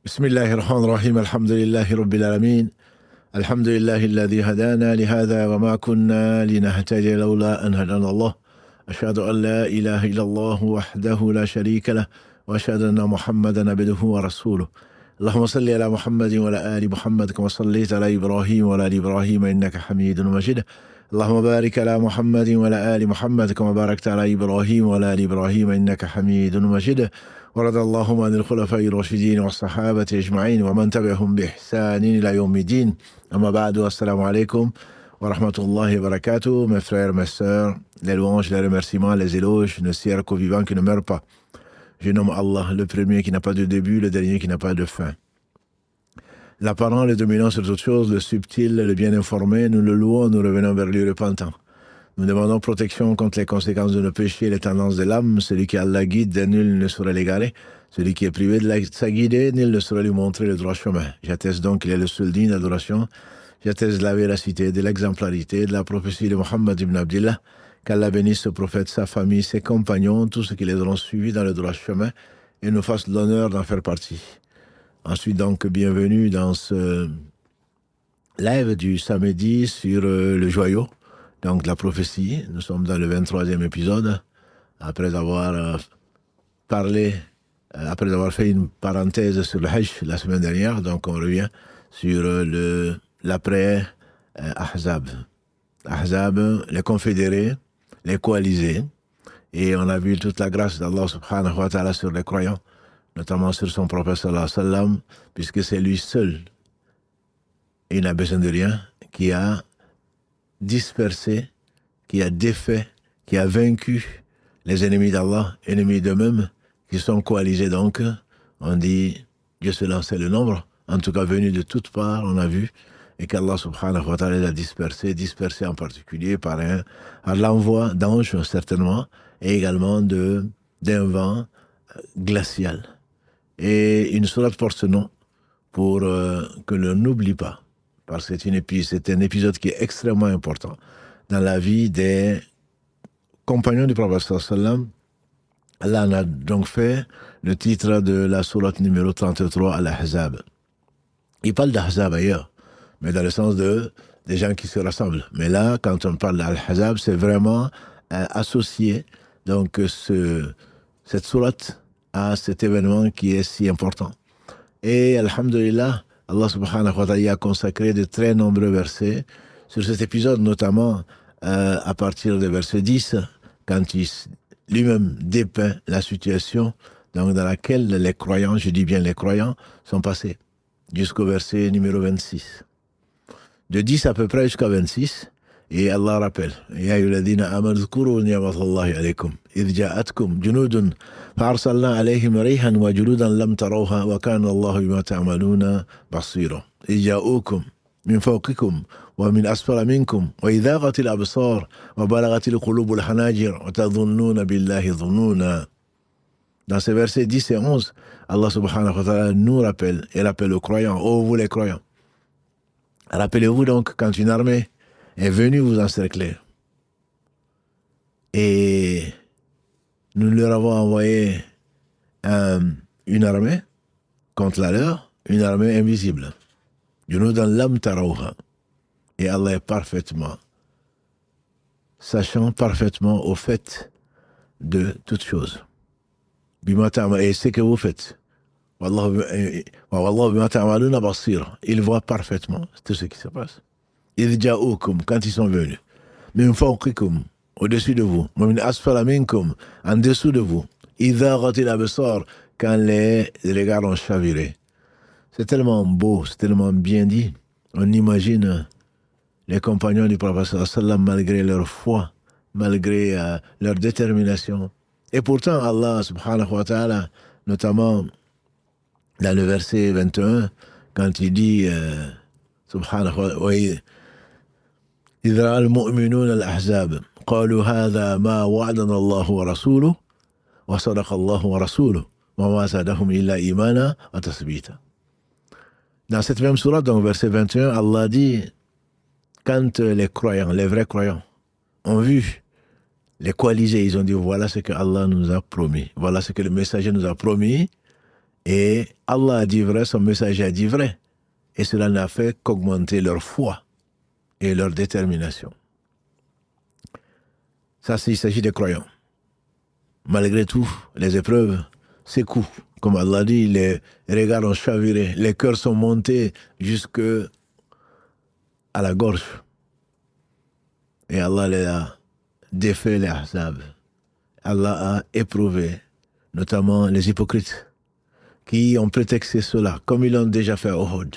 بسم الله الرحمن الرحيم الحمد لله رب العالمين الحمد لله الذي هدانا لهذا وما كنا لنهتدي لولا أن هدانا الله أشهد أن لا إله إلا الله وحده لا شريك له وأشهد أن محمدا عبده ورسوله اللهم صل على محمد وعلى آل محمد كما صليت على إبراهيم وعلى آل إبراهيم إنك حميد مجيد اللهم بارك على محمد وعلى آل محمد كما باركت على إبراهيم وعلى آل إبراهيم إنك حميد مجيد ورضى اللهم عن الخلفاء الراشدين والصحابة أجمعين ومن تبعهم بإحسان إلى يوم الدين أما بعد السلام عليكم ورحمة الله وبركاته. Mes frères, mes sœurs, les louanges, les remerciements, les éloges ne sert qu'au vivant qui ne meurt pas. Je nomme Allah, le premier qui n'a pas de début, le dernier qui n'a pas de fin. L'apparent, le dominant sur toute chose, le subtil, le bien informé, nous le louons, nous revenons vers lui repentant. Nous demandons protection contre les conséquences de nos péchés et les tendances de l'âme. Celui qui Allah guide, nul ne saurait l'égarer. Celui qui est privé de sa guidée, nul ne saurait lui montrer le droit chemin. J'atteste donc qu'il est le seul digne d'adoration. J'atteste de la véracité, de l'exemplarité, de la prophétie de Mohammed ibn Abdillah. Qu'Allah bénisse ce prophète, sa famille, ses compagnons, tous ceux qui les auront suivis dans le droit chemin et nous fasse l'honneur d'en faire partie. Ensuite donc, bienvenue dans ce live du samedi sur le joyau. Donc la prophétie, nous sommes dans le 23e épisode, après avoir après avoir fait une parenthèse sur le Hajj la semaine dernière, donc on revient sur l'après Ahzab. Ahzab, les confédérés, les coalisés, et on a vu toute la grâce d'Allah subhanahu wa ta'ala sur les croyants, notamment sur son prophète sallallahu alayhi wa sallam, puisque c'est lui seul, et il n'a besoin de rien, qui a dispersé, qui a défait, qui a vaincu les ennemis d'Allah, ennemis d'eux-mêmes, qui sont coalisés donc. On dit, Dieu seul en sait le nombre, en tout cas venus de toutes parts, on a vu, et qu'Allah subhanahu wa ta'ala les a dispersés en particulier par l'envoi d'anges certainement, et également d'un vent glacial. Et une sourate porte ce nom pour que l'on n'oublie pas, parce que c'est un épisode qui est extrêmement important dans la vie des compagnons du prophète sallallahu alayhi wa sallam. Allah en a donc fait le titre de la sourate numéro 33 Al-Ahzab. Il parle d'Ahzab ailleurs, mais dans le sens des gens qui se rassemblent. Mais là, quand on parle d'Al-Ahzab, c'est vraiment associé donc cette sourate à cet événement qui est si important. Et alhamdulillah, Allah subhanahu wa ta'ala a consacré de très nombreux versets sur cet épisode, notamment à partir du verset 10, quand il lui-même dépeint la situation donc, dans laquelle les croyants, je dis bien les croyants, sont passés, jusqu'au verset numéro 26. De 10 à peu près jusqu'à 26, et Allah rappelle, Ya ayyuhalladhina amanu dhkuru ni'matallahi alaykum, idh ja'atkum junudun fa'arsalna alayhim rihan wa juludan lam tarawha wa kana Allahu bima ta'maluna basira. Idh ja'ukum min fawqikum wa min asfala minkum wa idha ghatil absar wa balagatil qulubul hanajir wa tadhunnuna billahi dhununa. Dans ces versets 10 et 11, Allah subhanahu wa ta'ala nous rappelle et rappelle aux croyants, ô vous les croyants, rappelez-vous donc quand une armée est venue vous encercler et nous leur avons envoyé une armée contre la leur, une armée invisible. Junudan lam tarawha. Et Allah est parfaitement, sachant parfaitement au fait de toutes choses. Et c'est que vous faites. Wallahu bima ta'maluna basir. Il voit parfaitement tout ce qui se passe. Idh ja'ukum, quand ils sont venus. Min fawqikum, au-dessus de vous. Min asfala minkum, en dessous de vous. Idha ghatil absar, quand les regards ont chaviré. C'est tellement beau, c'est tellement bien dit. On imagine les compagnons du prophète sallallahu alayhi wa sallam, malgré leur foi, malgré leur détermination. Et pourtant, Allah subhanahu wa ta'ala, notamment dans le verset 21, quand il dit subhanahu wa ta'ala, إذ رأى المؤمنون الأحزاب قالوا هذا ما وعدنا الله ورسوله وصدق الله ورسوله وما زادهم إلا إيمانا وتثبيتا. Dans cette même sourate, donc verset 21, Allah dit, quand les croyants, les vrais croyants, ont vu les coalisés, ils ont dit, voilà ce que Allah nous a promis, voilà ce que le messager nous a promis, Et Allah a dit vrai, son messager a dit vrai. Et cela n'a fait qu'augmenter leur foi et leur détermination. Ça, il s'agit des croyants. Malgré tout, les épreuves secouent. Comme Allah dit, les regards ont chaviré, les cœurs sont montés jusque à la gorge. Et Allah les a défait les Ahzab. Allah a éprouvé, notamment les hypocrites, qui ont prétexté cela, comme ils l'ont déjà fait au Uhud.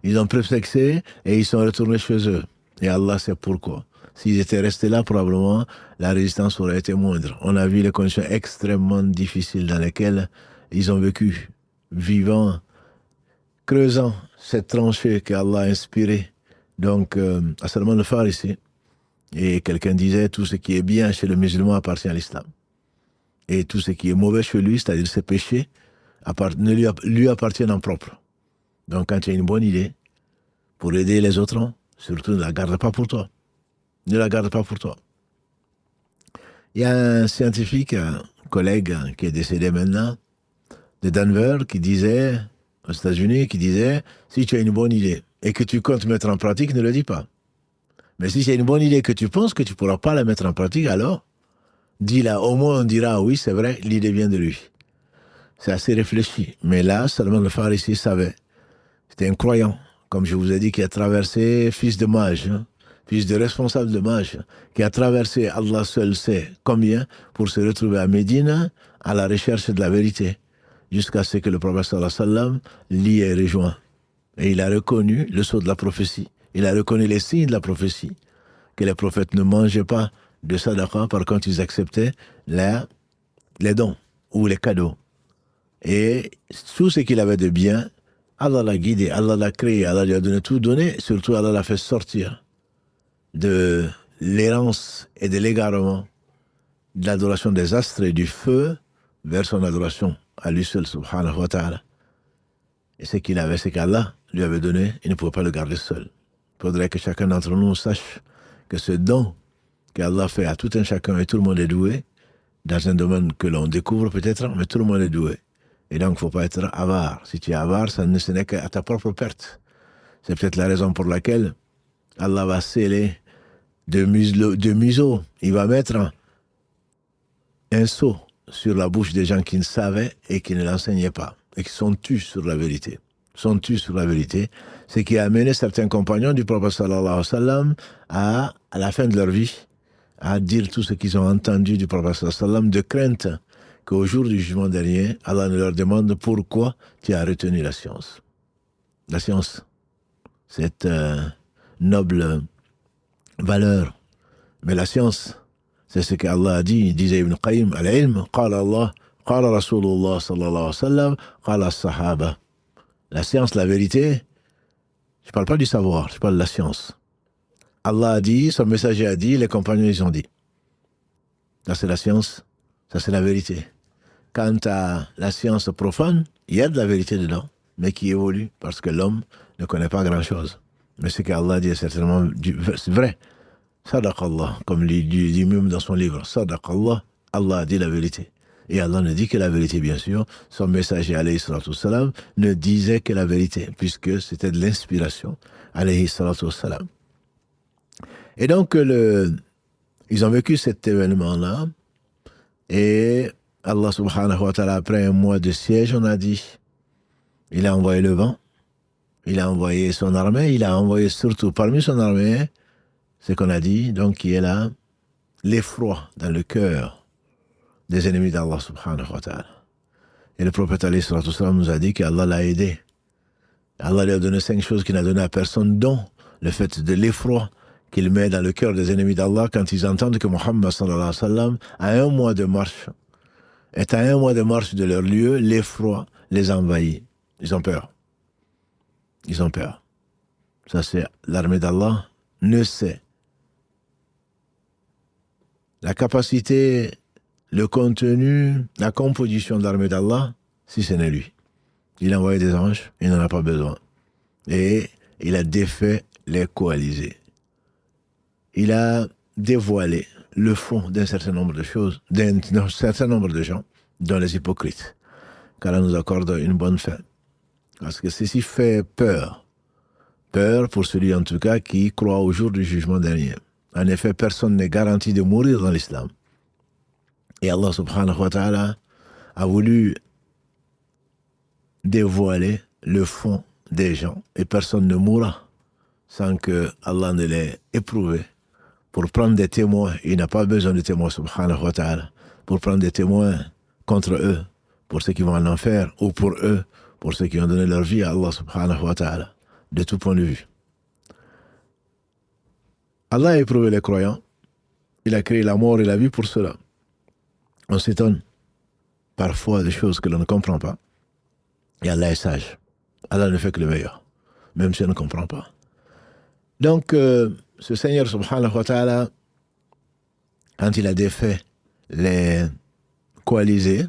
Ils ont prétexté et ils sont retournés chez eux. Et Allah sait pourquoi. S'ils étaient restés là, probablement, la résistance aurait été moindre. On a vu les conditions extrêmement difficiles dans lesquelles ils ont vécu, vivant, creusant cette tranchée qu'Allah a inspirée. Donc, à Salman al-Farisi, et quelqu'un disait, tout ce qui est bien chez le musulman appartient à l'islam. Et tout ce qui est mauvais chez lui, c'est-à-dire ses péchés, ne lui appartiennent en propre. Donc, quand tu as une bonne idée pour aider les autres, surtout ne la garde pas pour toi. Ne la garde pas pour toi. Il y a un scientifique, un collègue qui est décédé maintenant, de Denver, qui disait, aux États-Unis, qui disait, si tu as une bonne idée et que tu comptes mettre en pratique, ne le dis pas. Mais si tu as une bonne idée que tu penses que tu ne pourras pas la mettre en pratique, alors, dis-la. Au moins, on dira, oui, c'est vrai, l'idée vient de lui. C'est assez réfléchi. Mais là, Salman al-Farisi savait. C'était un croyant, comme je vous ai dit, qui a traversé, fils de mage, fils de responsable de mage, qui a traversé, Allah seul sait combien, pour se retrouver à Médine, à la recherche de la vérité, jusqu'à ce que le prophète sallallahu alayhi wa sallam l'y ait rejoint. Et il a reconnu le sceau de la prophétie. Il a reconnu les signes de la prophétie, que les prophètes ne mangeaient pas de sadaqa, par contre ils acceptaient les dons ou les cadeaux. Et tout ce qu'il avait de bien, Allah l'a guidé, Allah l'a créé, Allah lui a donné tout donné, surtout Allah l'a fait sortir de l'errance et de l'égarement, de l'adoration des astres et du feu, vers son adoration à lui seul, subhanahu wa ta'ala. Et ce qu'il avait, c'est qu'Allah lui avait donné, il ne pouvait pas le garder seul. Il faudrait que chacun d'entre nous sache que ce don qu'Allah fait à tout un chacun, et tout le monde est doué, dans un domaine que l'on découvre peut-être, mais tout le monde est doué. Et donc, il ne faut pas être avare. Si tu es avare, ce n'est qu'à ta propre perte. C'est peut-être la raison pour laquelle Allah va sceller de museau. Il va mettre un sceau sur la bouche des gens qui ne savaient et qui ne l'enseignaient pas, et qui sont tus sur la vérité. Sont tus sur la vérité, ce qui a amené certains compagnons du prophète sallallahu alayhi wa sallam à la fin de leur vie, à dire tout ce qu'ils ont entendu du prophète sallallahu alayhi wa sallam, de crainte qu'au jour du jugement dernier, Allah ne leur demande pourquoi tu as retenu la science. La science, cette noble valeur. Mais la science, c'est ce qu'Allah a dit, disait Ibn Qayyim, al-ilm, qala Allah, qala Rasulullah sallallahu alayhi wa sallam, qala as-sahaba. La science, la vérité, je ne parle pas du savoir, je parle de la science. Allah a dit, son messager a dit, les compagnons ils ont dit. Ça c'est la science, ça c'est la vérité. Quant à la science profane, il y a de la vérité dedans, mais qui évolue parce que l'homme ne connaît pas grand-chose. Mais ce qu'Allah dit est certainement vrai. Sadaqallah, comme il dit même dans son livre, Sadaqallah, Allah a dit la vérité. Et Allah ne dit que la vérité, bien sûr. Son messager, alayhi salatu wassalam, ne disait que la vérité, puisque c'était de l'inspiration, alayhi salatu wassalam. Et donc, ils ont vécu cet événement-là, et Allah subhanahu wa ta'ala, après un mois de siège, on a dit, il a envoyé le vent, il a envoyé son armée, il a envoyé surtout parmi son armée, ce qu'on a dit, donc qui est là, l'effroi dans le cœur des ennemis d'Allah subhanahu wa ta'ala. Et le prophète alayhi salatu wassalam nous a dit qu'Allah l'a aidé. Allah lui a donné 5 choses qu'il n'a donné à personne, dont le fait de l'effroi qu'il met dans le cœur des ennemis d'Allah quand ils entendent que Muhammad sallallahu alayhi wa sallam a 1 mois de marche. Et à 1 mois de marche de leur lieu, l'effroi les envahit. Ils ont peur. Ils ont peur. Ça c'est l'armée d'Allah ne sait. La capacité, le contenu, la composition de l'armée d'Allah, si ce n'est lui. Il a envoyé des anges, il n'en a pas besoin. Et il a défait les coalisés. Il a dévoilé le fond d'un certain nombre de choses, d'un certain nombre de gens, dont les hypocrites. qu'Allah nous accorde une bonne fin. Parce que ceci fait peur. Peur pour celui en tout cas qui croit au jour du jugement dernier. En effet, personne n'est garanti de mourir dans l'islam. Et Allah subhanahu wa ta'ala a voulu dévoiler le fond des gens et personne ne mourra sans que Allah ne l'ait éprouvé. Pour prendre des témoins, il n'a pas besoin de témoins subhanahu wa ta'ala, pour prendre des témoins contre eux, pour ceux qui vont en enfer, ou pour eux, pour ceux qui ont donné leur vie à Allah subhanahu wa ta'ala, de tout point de vue. Allah a éprouvé les croyants, il a créé la mort et la vie pour cela. On s'étonne parfois des choses que l'on ne comprend pas, et Allah est sage. Allah ne fait que le meilleur, même si on ne comprend pas. Donc, ce Seigneur subhanahu wa ta'ala, quand il a défait les coalisés,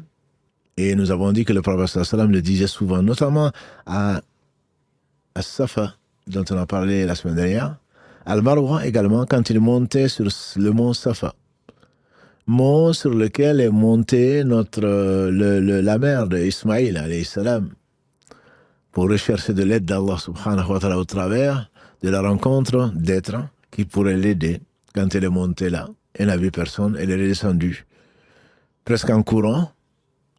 et nous avons dit que le prophète sallallahu alayhi wa sallam le disait souvent, notamment à Safa, dont on a parlé la semaine dernière, Al-Marwa également, quand il montait sur le mont Safa, mont sur lequel est montée la mère d'Ismaïl, alayhi salam, pour rechercher de l'aide d'Allah subhanahu wa ta'ala au travers de la rencontre d'êtres qui pourraient l'aider. Quand elle est montée là, elle n'a vu personne, elle est redescendue presque en courant,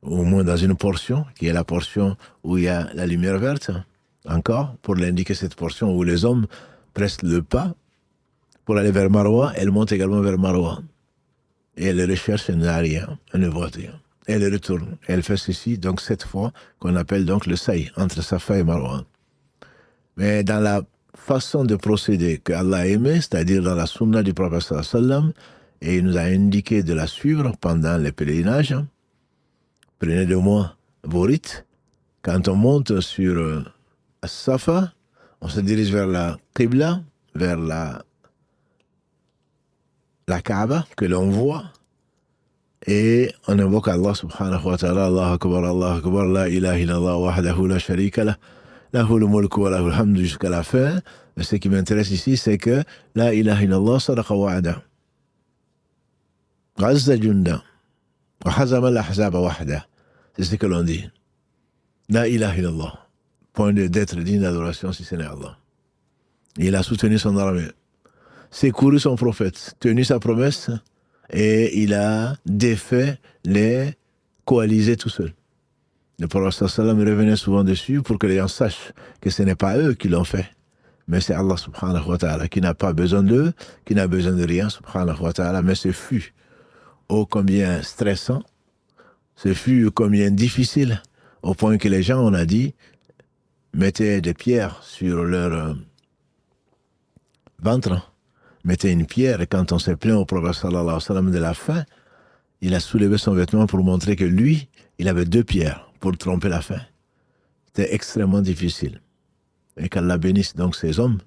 au moins dans une portion, qui est la portion où il y a la lumière verte, encore, pour l'indiquer cette portion où les hommes pressent le pas pour aller vers Marwa, elle monte également vers Marwa. Et elle recherche, elle n'a rien, elle ne voit rien. Elle retourne, elle fait ceci, donc cette fois, qu'on appelle donc le saï, entre Safa et Marwa. Mais dans la façon de procéder qu'Allah a aimé, c'est-à-dire dans la sunna du prophète sallallahu alayhi wa sallam, et il nous a indiqué de la suivre pendant les pèlerinages, prenez de moi vos rites. Quand on monte sur Safa, on se dirige vers la Qibla, vers la Kaaba que l'on voit, et on invoque Allah subhanahu wa ta'ala, Allah akbar, la ilaha illallah wahdahu la sharika lah, lahul mulku wa lahul hamdu jusqu'à la fin. Mais ce qui m'intéresse ici, c'est que la ilaha illallah sadaqa wa'ada, ghazza junda, wa hazama al-ahzaba wahda. C'est ce que l'on dit. La ilaha illallah, point d'être digne d'adoration si ce n'est Allah. Il a soutenu son armée, secouru son prophète, tenu sa promesse, et il a défait les coalisés tout seul. Le prophète sallam revenait souvent dessus pour que les gens sachent que ce n'est pas eux qui l'ont fait, mais c'est Allah subhanahu wa ta'ala qui n'a pas besoin d'eux, qui n'a besoin de rien subhanahu wa ta'ala, mais ce fut ô combien stressant, ce fut combien difficile, au point que les gens, on a dit, mettaient des pierres sur leur ventre, mettaient une pierre, et quand on s'est plaint au prophète sallallahu alayhi wa sallam de la faim, il a soulevé son vêtement pour montrer que lui, il avait 2 pierres pour tromper la faim. C'était extrêmement difficile. Et qu'Allah bénisse donc ces hommes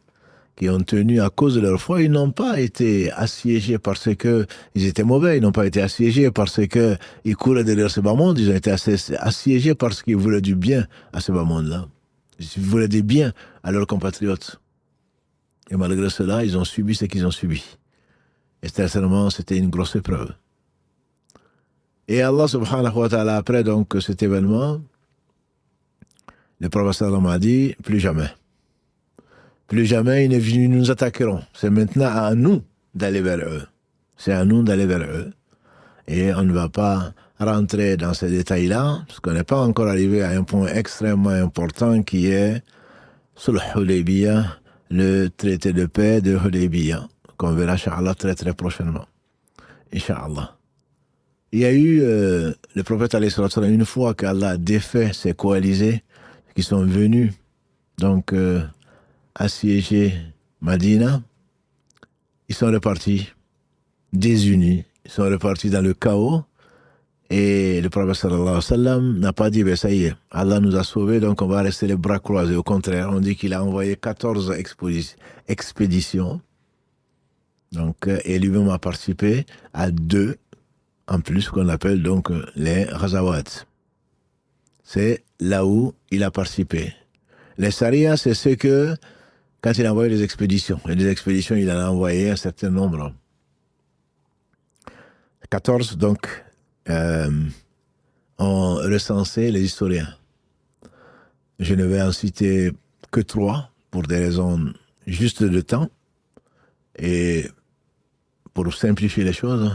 qui ont tenu à cause de leur foi, ils n'ont pas été assiégés parce qu'ils étaient mauvais, ils n'ont pas été assiégés parce qu'ils couraient derrière ce bas monde, ils ont été assiégés parce qu'ils voulaient du bien à ce bas monde-là. Ils voulaient du bien à leurs compatriotes. Et malgré cela, ils ont subi ce qu'ils ont subi. Et sincèrement, c'était une grosse épreuve. Et Allah subhanahu wa ta'ala, après donc cet événement, le prophète sallam a dit, plus jamais. Plus jamais ils nous attaqueront. C'est maintenant à nous d'aller vers eux. C'est à nous d'aller vers eux. Et on ne va pas rentrer dans ces détails-là, parce qu'on n'est pas encore arrivé à un point extrêmement important qui est sur le Hudaybiyah, le traité de paix de Hudaybiyah, qu'on verra, Inch'Allah, très très prochainement. Inch'Allah. Il y a eu le prophète, une fois qu'Allah a défait ses coalisés qui sont venus donc assiéger Madina, ils sont repartis désunis, ils sont repartis dans le chaos, et le prophète sallallahu alayhi wa sallam n'a pas dit, ben ça y est, Allah nous a sauvés, donc on va rester les bras croisés. Au contraire, on dit qu'il a envoyé 14 expéditions, donc, et lui-même a participé à 2, en plus, qu'on appelle donc les Ghazawat. C'est là où il a participé. Les Sariya, c'est ce que, quand il a envoyé des expéditions, et des expéditions, il en a envoyé un certain nombre. 14, donc, ont recensé les historiens. Je ne vais en citer que 3 pour des raisons juste de temps et pour simplifier les choses.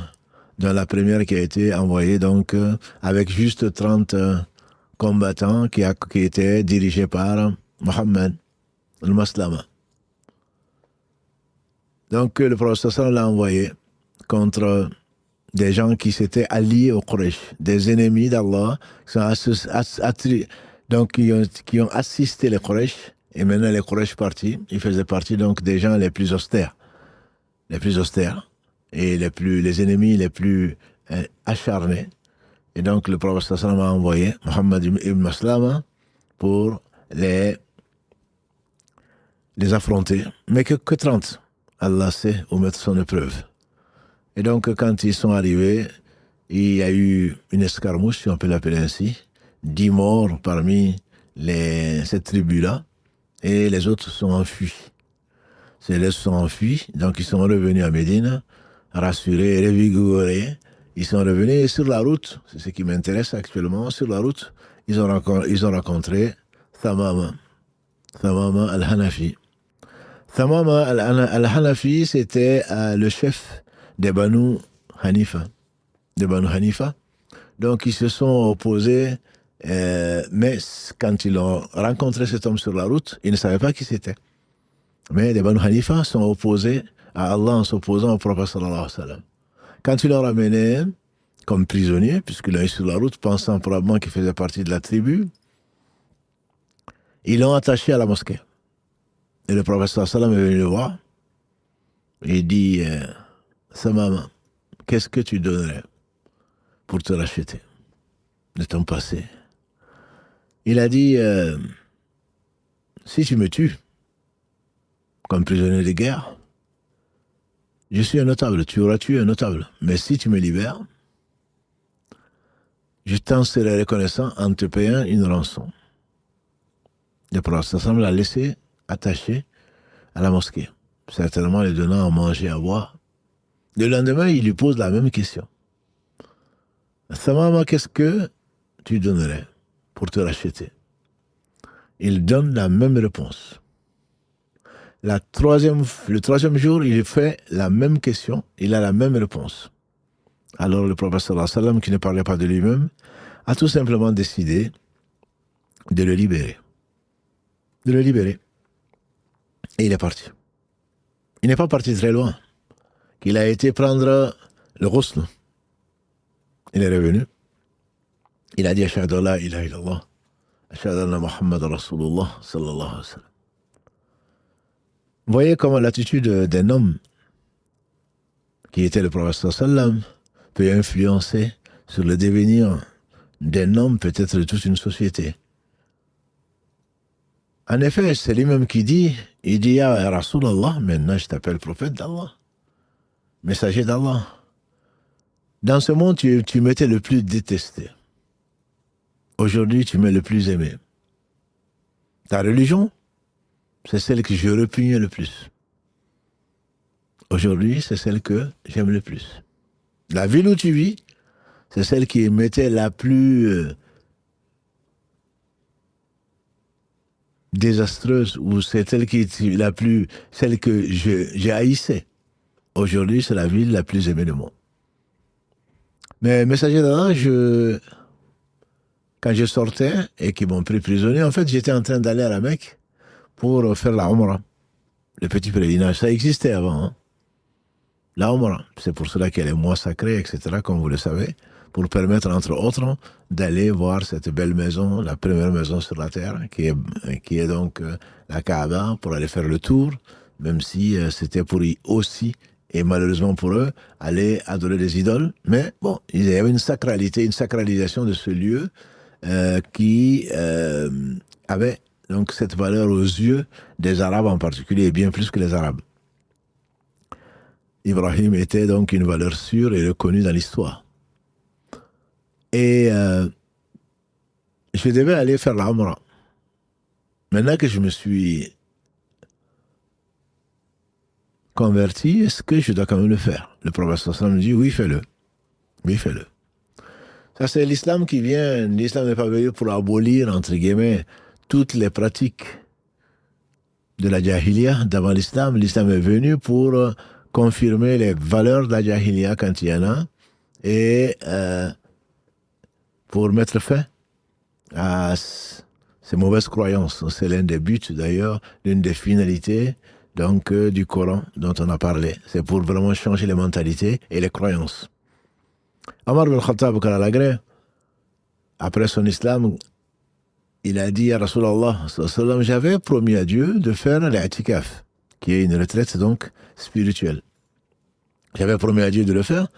Dans la première qui a été envoyée donc avec juste 30 combattants qui étaient dirigés par Mohammed al-Maslama. Donc le prophète l'a envoyé contre des gens qui s'étaient alliés aux Quraysh, des ennemis d'Allah, donc qui ont assisté les Quraysh, et maintenant les Quraysh partis, ils faisaient partie donc des gens les plus austères, et les ennemis les plus acharnés. Et donc le prophète a envoyé Mohammed ibn Maslama pour les affronter, mais que 30. Allah sait où mettre son épreuve. Et donc, quand ils sont arrivés, il y a eu une escarmouche, si on peut l'appeler ainsi, 10 morts parmi cette tribu-là, et les autres sont enfuis. Ces sont enfuis, donc ils sont revenus à Médine, rassurés, revigorés. Ils sont revenus sur la route, c'est ce qui m'intéresse actuellement, sur la route, ils ont rencontré Thamama al-Hanafi. Thamama al-Hanafi, c'était le chef des Banu Hanifa. Donc, ils se sont opposés, mais quand ils ont rencontré cet homme sur la route, ils ne savaient pas qui c'était. Mais les Banu Hanifa sont opposés à Allah en s'opposant au prophète sallallahu alayhi wa sallam. Quand ils l'ont ramené comme prisonnier, puisqu'il l'a eu sur la route, pensant probablement qu'il faisait partie de la tribu, ils l'ont attaché à la mosquée. Et le prophète sallallahu alayhi wa sallam est venu le voir. Il dit, Thamama, qu'est-ce que tu donnerais pour te racheter de ton passé? Il a dit, si tu me tues comme prisonnier de guerre, je suis un notable, tu auras tué un notable. Mais si tu me libères, je t'en serai reconnaissant en te payant une rançon. Le prophète l'a laissé attaché à la mosquée, certainement lui donnant à manger, à boire. Le lendemain, il lui pose la même question. Thamama, qu'est-ce que tu donnerais pour te racheter? Il donne la même réponse. Le troisième jour, il fait la même question, il a la même réponse. Alors le prophète sallallahu alayhi wa sallam, qui ne parlait pas de lui-même, a tout simplement décidé de le libérer. Et il est parti. Il n'est pas parti très loin. Il a été prendre le ghusl. Il est revenu. Il a dit Ashhadu an la ilaha illallah, Ashhadu anna Muhammad Rasulullah sallallahu alayhi wa sallam. Vous voyez comment l'attitude d'un homme qui était le prophète sallallahu alayhi wa sallam peut influencer sur le devenir d'un homme, peut-être de toute une société. En effet, c'est lui-même qui dit, il dit, ya Rasulallah, maintenant je t'appelle prophète d'Allah, messager d'Allah. Dans ce monde, tu m'étais le plus détesté. Aujourd'hui, tu m'es le plus aimé. Ta religion, c'est celle que je repugne le plus. Aujourd'hui, c'est celle que j'aime le plus. La ville où tu vis, c'est celle qui m'était la plus désastreuse, ou c'est celle qui est celle que j'ai haïssée. Aujourd'hui, c'est la ville la plus aimée du monde. Mais messager d'Allah, quand je sortais et qu'ils m'ont pris prisonnier, en fait, j'étais en train d'aller à la Mecque pour faire la Umrah, le petit pèlerinage. Ça existait avant, hein? La Umrah, c'est pour cela qu'il y a les mois sacrés, etc., comme vous le savez, pour permettre, entre autres, d'aller voir cette belle maison, la première maison sur la terre, qui est donc la Kaaba, pour aller faire le tour, même si c'était pour y aussi, et malheureusement pour eux, aller adorer des idoles. Mais bon, il y avait une sacralisation de ce lieu qui avait donc cette valeur aux yeux des Arabes en particulier, et bien plus que les Arabes. Ibrahim était donc une valeur sûre et reconnue dans l'histoire. Et je devais aller faire la Umrah. Maintenant que je me suis converti, est-ce que je dois quand même le faire? Le prophète sallallahu alayhi wa sallam me dit, oui, fais-le. Oui, fais-le. Ça, c'est l'islam qui vient. L'islam n'est pas venu pour abolir, entre guillemets, toutes les pratiques de la jahiliya d'avant l'islam. L'islam est venu pour confirmer les valeurs de la jahiliya quand il y en a et pour mettre fin à ces mauvaises croyances. C'est l'un des buts d'ailleurs, l'une des finalités donc, du Coran dont on a parlé. C'est pour vraiment changer les mentalités et les croyances. Omar bin Khattab, après son islam, il a dit à Rasulallah, j'avais promis à Dieu de faire l'i'tikaf, qui est une retraite donc spirituelle. J'avais promis à Dieu de le faire.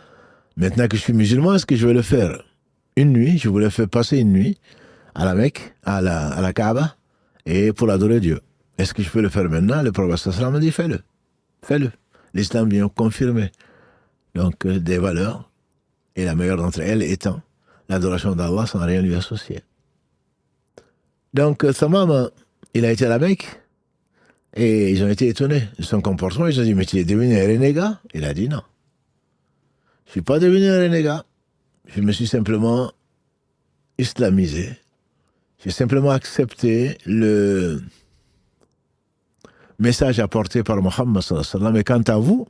Maintenant que je suis musulman, est-ce que je vais le faire une nuit? Je voulais faire passer une nuit à la Mecque, à la Kaaba, et pour adorer Dieu. Est-ce que je peux le faire maintenant? Le prophète sallallahu alayhi wa sallam a dit, fais-le. L'islam vient confirmer donc des valeurs, et la meilleure d'entre elles étant l'adoration d'Allah sans rien lui associer. Donc, Thamama, il a été à la Mecque et ils ont été étonnés de son comportement. Ils ont dit, mais tu es devenu un renégat? Il a dit non. Je ne suis pas devenu un renégat. Je me suis simplement islamisé. J'ai simplement accepté le message apporté par Mohammed sallallahu alayhi wa sallam. Et quant à vous,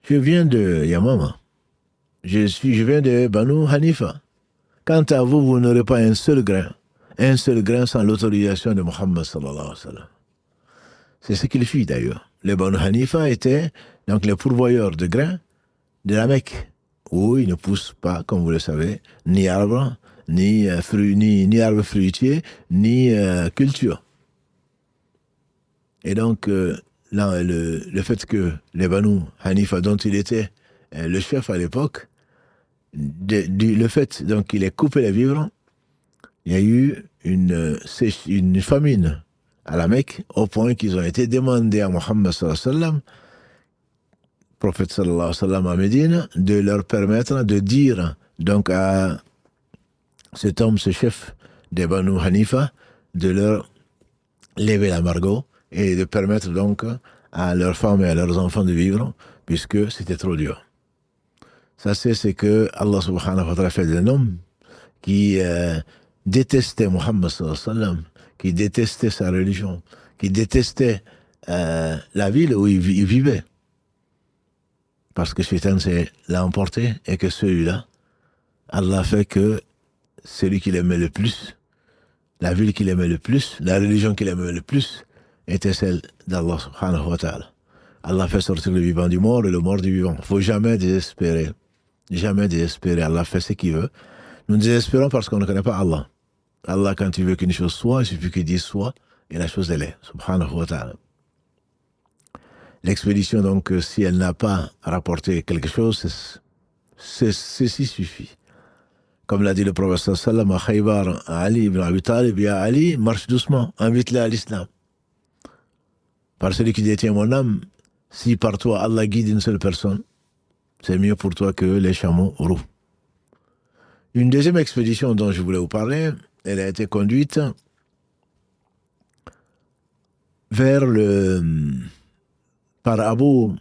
je viens de Yamama. Je viens de Banu Hanifa. Quant à vous, vous n'aurez pas un seul grain sans l'autorisation de Mohammed sallallahu alayhi wa sallam. C'est ce qu'il fit d'ailleurs. Les Banu Hanifa étaient donc les pourvoyeurs de grains de la Mecque, où ils ne poussent pas, comme vous le savez, ni arbres, ni arbres fruitiers, ni culture. Et donc, là, le fait que les Banu Hanifa, dont il était le chef à l'époque, le fait donc qu'il ait coupé les vivres, il y a eu une famine à la Mecque, au point qu'ils ont été demandés à Mohammed sallallahu alayhi wa sallam, prophète sallallahu alayhi wa sallam à Médine, de leur permettre de dire donc à cet homme, ce chef des Banu Hanifa, de leur lever l'embargo et de permettre donc à leurs femmes et à leurs enfants de vivre, puisque c'était trop dur. Ça, c'est ce que Allah subhanahu wa ta'ala fait d'un homme qui détestait Mohammed sallallahu alayhi wa sallam, qui détestait sa religion, qui détestait la ville où il vivait. Parce que Shaitan l'a emporté et que celui-là, Allah fait que celui qu'il aimait le plus, la ville qu'il aimait le plus, la religion qu'il aimait le plus, était celle d'Allah subhanahu wa ta'ala. Allah fait sortir le vivant du mort et le mort du vivant. Il ne faut jamais désespérer. Jamais désespérer. Allah fait ce qu'il veut. Nous désespérons parce qu'on ne connaît pas Allah. Allah, quand il veut qu'une chose soit, il suffit qu'il dise soit, et la chose elle est. Subhanahu wa ta'ala. L'expédition, donc, si elle n'a pas rapporté quelque chose, ceci suffit. Comme l'a dit le prophète sallallahu alayhi wa sallam à Khaybar, à Ali ibn Abi Talib, ya Ali, marche doucement, invite-les à l'islam. Par celui qui détient mon âme, si par toi Allah guide une seule personne, c'est mieux pour toi que les chameaux roux. Une deuxième expédition dont je voulais vous parler, elle a été conduite par Abu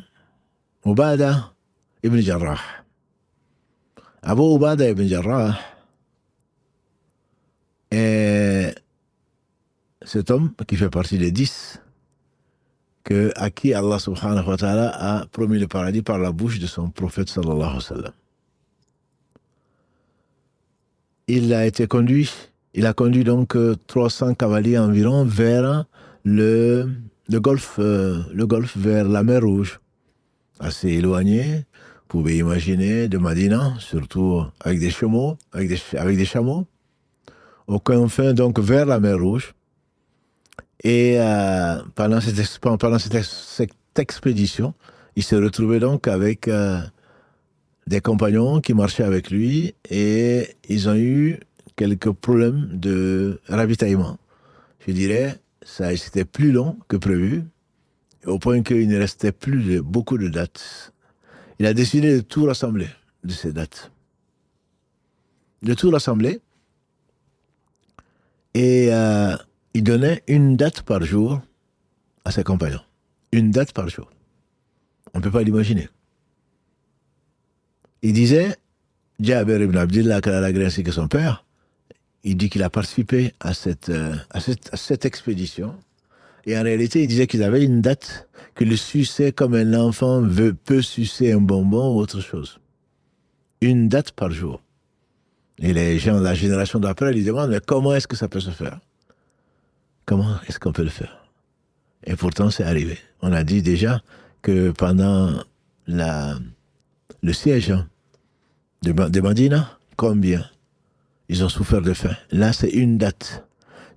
Ubada ibn Jarrah. Abu Ubada ibn Jarrah est cet homme qui fait partie des 10 à qui Allah subhanahu wa ta'ala a promis le paradis par la bouche de son prophète sallallahu alayhi wa sallam. Il a conduit donc 300 cavaliers environ vers le golfe, vers la mer Rouge, assez éloigné, vous pouvez imaginer, de Médine, surtout avec des chameaux, au confin donc vers la mer Rouge. Et pendant cette expédition, il se retrouvait donc avec des compagnons qui marchaient avec lui et ils ont eu quelques problèmes de ravitaillement. Je dirais, c'était plus long que prévu, au point qu'il ne restait plus beaucoup de dates. Il a décidé de tout rassembler, de ces dates. De tout rassembler. Et il donnait une date par jour à ses compagnons. Une date par jour. On ne peut pas l'imaginer. Il disait, Jabir ibn Abdillah, qu'Allah l'agrée ainsi que son père, il dit qu'il a participé à cette expédition. Et en réalité, il disait qu'ils avaient une date, que le suçait comme un enfant peut sucer un bonbon ou autre chose. Une date par jour. Et les gens de la génération d'après lui demandent, mais comment est-ce que ça peut se faire? Comment est-ce qu'on peut le faire? Et pourtant, c'est arrivé. On a dit déjà que pendant le siège de Medina, combien ils ont souffert de faim. Là, c'est une date.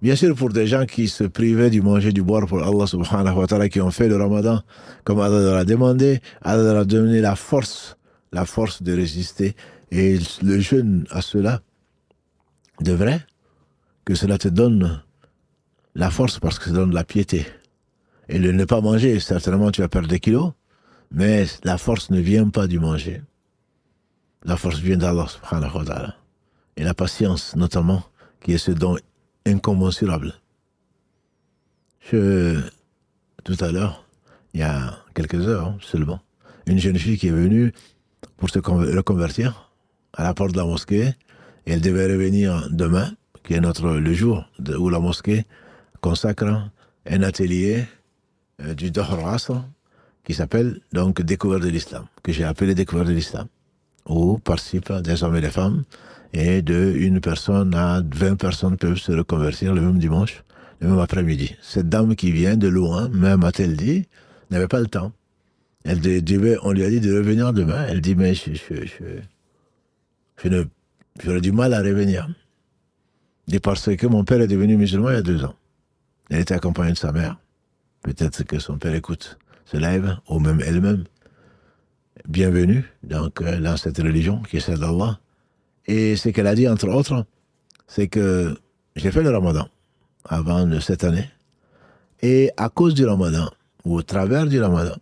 Bien sûr, pour des gens qui se privaient du manger, du boire pour Allah subhanahu wa ta'ala, qui ont fait le ramadan, comme Allah leur a demandé, Allah leur a donné la force de résister. Et le jeûne à cela, de vrai, que cela te donne la force parce que ça donne la piété. Et le ne pas manger, certainement tu vas perdre des kilos, mais la force ne vient pas du manger. La force vient d'Allah subhanahu wa ta'ala. Et la patience, notamment, qui est ce don incommensurable. Tout à l'heure, il y a quelques heures seulement, une jeune fille qui est venue pour se reconvertir à la porte de la mosquée, et elle devait revenir demain, qui est le jour où la mosquée consacre un atelier du Dohr Asr, qui s'appelle donc Découverte de l'Islam, que j'ai appelé Découverte de l'Islam, où participent des hommes et des femmes, et de une personne à 20 personnes peuvent se reconvertir le même dimanche, le même après-midi. Cette dame qui vient de loin, même a-t-elle dit, n'avait pas le temps. On lui a dit de revenir demain. Elle dit, mais j'aurais du mal à revenir. Et parce que mon père est devenu musulman il y a 2 ans. Elle était accompagnée de sa mère. Peut-être que son père écoute ce live, ou même elle-même. Bienvenue donc, dans cette religion qui est celle d'Allah. Et ce qu'elle a dit, entre autres, c'est que j'ai fait le ramadan avant de cette année. Et à cause du ramadan, ou au travers du ramadan,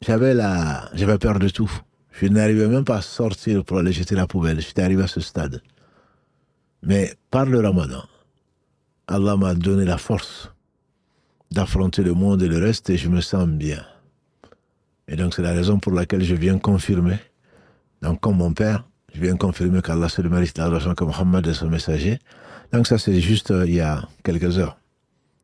j'avais peur de tout. Je n'arrivais même pas à sortir pour aller jeter la poubelle. J'étais arrivé à ce stade. Mais par le ramadan, Allah m'a donné la force d'affronter le monde et le reste, et je me sens bien. Et donc c'est la raison pour laquelle je viens confirmer, donc comme mon père, je viens confirmer qu'Allah se le mérite l'adoration que Mohammed est son messager. Donc ça c'est juste il y a quelques heures.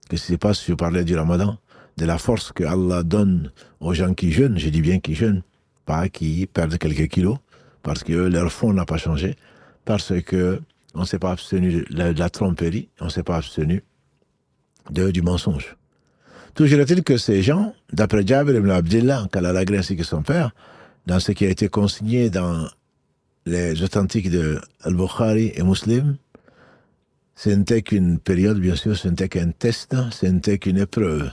Que ce n'est pas si je parlais du ramadan, de la force que Allah donne aux gens qui jeûnent, je dis bien qui jeûnent, pas qui perdent quelques kilos, parce que leur fond n'a pas changé, parce que on ne s'est pas abstenu de la tromperie, on ne s'est pas abstenu du mensonge. Toujours est-il que ces gens, d'après Jabir ibn Abdillah, qu'Allah l'agrée ainsi que son père, dans ce qui a été consigné dans les authentiques de Al-Bukhari et Muslim, ce n'était qu'une période, bien sûr, ce n'était qu'un test, ce n'était qu'une épreuve.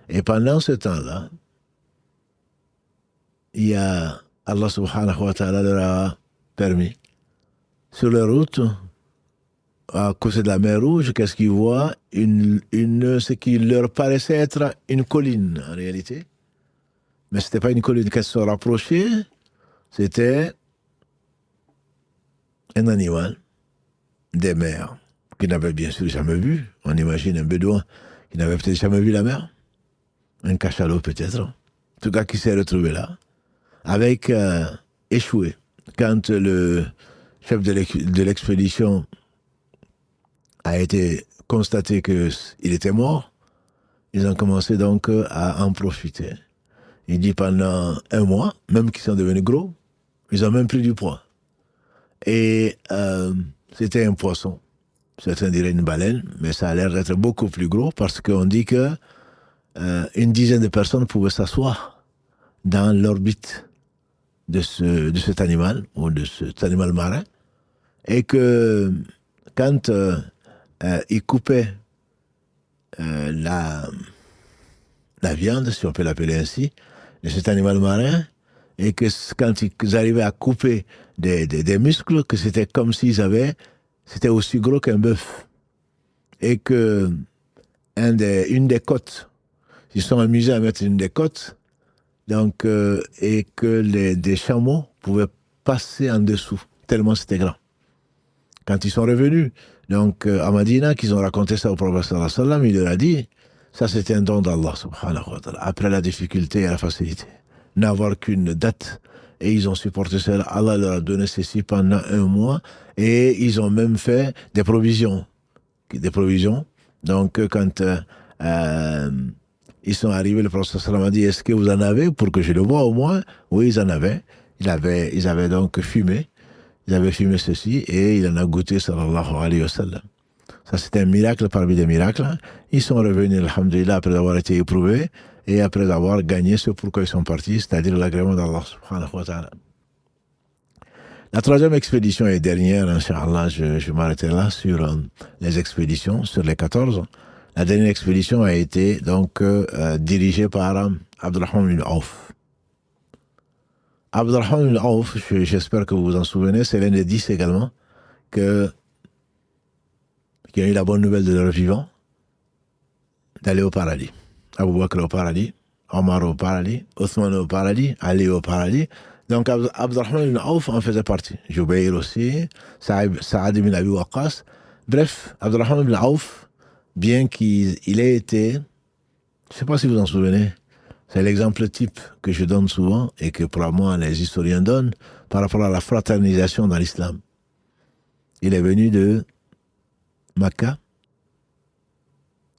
Et pendant ce temps-là, il y a Allah subhanahu wa ta'ala leur a permis, sur la route, à côté de la mer Rouge, qu'est-ce qu'ils voient? Ce qui leur paraissait être une colline, en réalité. Mais ce n'était pas une colline. Quand ils se sont rapprochés, c'était un animal des mers, qu'ils n'avaient bien sûr jamais vu. On imagine un bédouin qui n'avait peut-être jamais vu la mer. Un cachalot peut-être. En tout cas, qui s'est retrouvé là, avec échoué. Quand le chef de l'expédition a été constaté qu'il était mort, ils ont commencé donc à en profiter. Il dit pendant 1 mois, même qu'ils sont devenus gros, ils ont même pris du poids. Et c'était un poisson. Certains diraient une baleine, mais ça a l'air d'être beaucoup plus gros parce qu'on dit que une dizaine de personnes pouvaient s'asseoir dans l'orbite de cet animal, ou de cet animal marin, et que quand il coupait la viande, si on peut l'appeler ainsi, de cet animal marin, et que quand ils arrivaient à couper des muscles, que c'était comme c'était aussi gros qu'un bœuf. Et que une des côtes, ils se sont amusés à mettre une des côtes, donc, et que des chameaux pouvaient passer en dessous, tellement c'était grand. Quand ils sont revenus, donc, à Medina, qu'ils ont raconté ça au prophète sallallahu alayhi wa sallam, il leur a dit, ça c'était un don d'Allah subhanahu wa ta'ala, après la difficulté et la facilité. N'avoir qu'une date et ils ont supporté cela. Allah leur a donné ceci pendant 1 mois et ils ont même fait des provisions. Des provisions. Donc, quand ils sont arrivés, le prophète sallam a dit, est-ce que vous en avez pour que je le voie au moins? Oui, ils en avaient. Ils avaient donc fumé. Ils avaient fumé ceci et il en a goûté, sallallahu alayhi wa sallam. Ça, c'était un miracle parmi les miracles. Ils sont revenus, alhamdulillah, après avoir été éprouvés et après avoir gagné ce pourquoi ils sont partis, c'est-à-dire l'agrément d'Allah subhanahu wa ta'ala. La troisième expédition et dernière, Inch'Allah, je m'arrêterai là sur les expéditions, sur les 14. La dernière expédition a été donc dirigée par Abdurrahman ibn Auf. Abdurrahman ibn Auf, j'espère que vous vous en souvenez, c'est l'un des 10 également qui a eu la bonne nouvelle de leur vivant d'aller au paradis. Abu Bakr au paradis, Omar au paradis, Othman au paradis, Ali au paradis. Donc Abdurrahman ibn Auf en faisait partie. Jubayr aussi, Saad ibn Abi Waqqas. Bref, Abdurrahman ibn Auf, bien qu'il ait été, je ne sais pas si vous en souvenez, c'est l'exemple type que je donne souvent et que probablement les historiens donnent par rapport à la fraternisation dans l'islam. Il est venu de Makkah,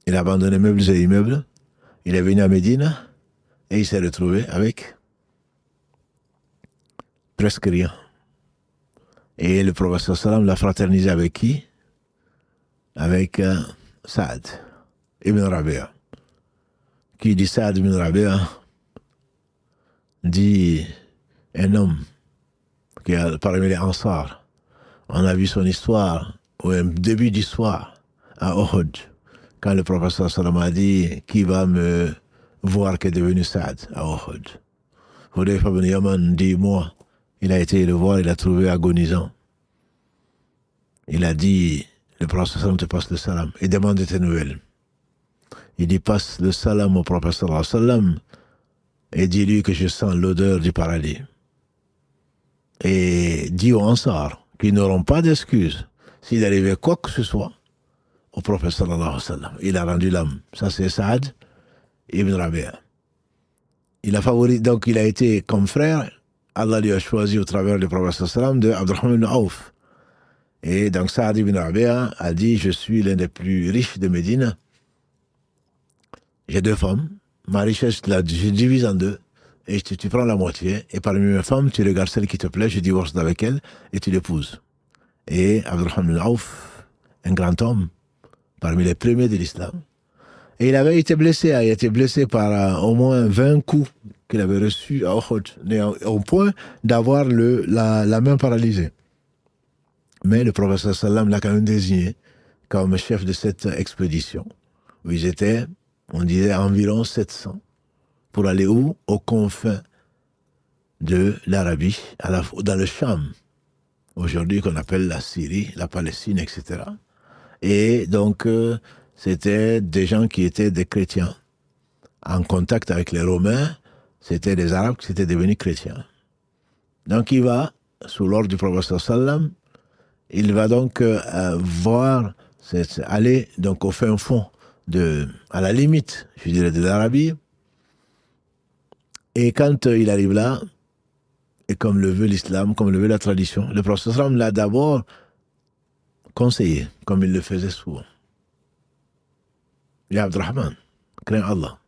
il a abandonné meubles et immeubles, il est venu à Médine et il s'est retrouvé avec presque rien. Et le prophète sallam l'a fraternisé avec qui? Avec Saad ibn Rabi'a. Qui dit Saad ibn Rabi'a dit un homme qui est parmi les Ansar. On a vu son histoire, ou un début d'histoire à Uhud, quand le professeur sallam a dit qui va me voir qu'est devenu Saad à Uhud. Hudayfa ibn Yaman dit moi. Il a été le voir, il l'a trouvé agonisant. Il a dit, le prophète sallam te passe le salam et demande tes nouvelles. Il dit passe le salam au prophète sallam et dis-lui que je sens l'odeur du paradis. Et dis aux Ansar qu'ils n'auront pas d'excuses s'il arrivait quoi que ce soit au prophète sallallahu alayhi wa sallam. Il a rendu l'âme. Ça c'est Saad ibn Rabi'a. Donc il a été comme frère. Allah lui a choisi au travers du prophète sallam de Abdurrahman ibn Auf. Et donc Saad ibn Rabi'a a dit je suis l'un des plus riches de Médine. J'ai 2 femmes. Ma richesse, je divise en 2. Et tu prends la moitié. Et parmi mes femmes, tu regardes celle qui te plaît, je divorce avec elle et tu l'épouses. Et Abdurrahman ibn Auf, un grand homme, parmi les premiers de l'islam. Et il avait été blessé. Il a été blessé par au moins 20 coups qu'il avait reçus à Uhud, au point d'avoir la main paralysée. Mais le prophète sallam l'a quand même désigné comme chef de cette expédition, où ils étaient, on disait, environ 700, pour aller où? Aux confins de l'Arabie, dans le Cham, aujourd'hui qu'on appelle la Syrie, la Palestine, etc. Et donc, c'était des gens qui étaient des chrétiens. En contact avec les Romains, c'était des Arabes qui étaient devenus chrétiens. Donc il va, sous l'ordre du prophète sallam, il va donc aller donc au fin fond, à la limite, je dirais, de l'Arabie. Et quand il arrive là, et comme le veut l'islam, comme le veut la tradition, le prophète sallam l'a d'abord conseillé, comme il le faisait souvent. Ya Abdurrahman, crains Allah.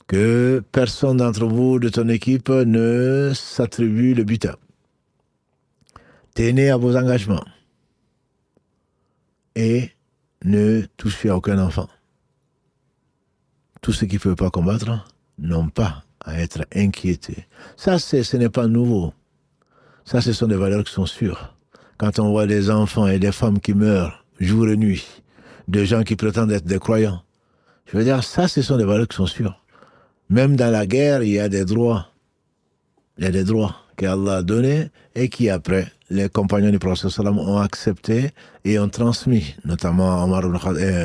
Que personne d'entre vous, de ton équipe, ne s'attribue le butin. Tenez à vos engagements. Et ne touchez à aucun enfant. Tous ceux qui ne peuvent pas combattre n'ont pas à être inquiétés. Ça, ce n'est pas nouveau. Ça, ce sont des valeurs qui sont sûres. Quand on voit des enfants et des femmes qui meurent jour et nuit, de gens qui prétendent être des croyants, je veux dire, ça, ce sont des valeurs qui sont sûres. Même dans la guerre, il y a des droits. Il y a des droits qu'Allah a donnés et qui, après, les compagnons du prophète sallam ont accepté et ont transmis, notamment Omar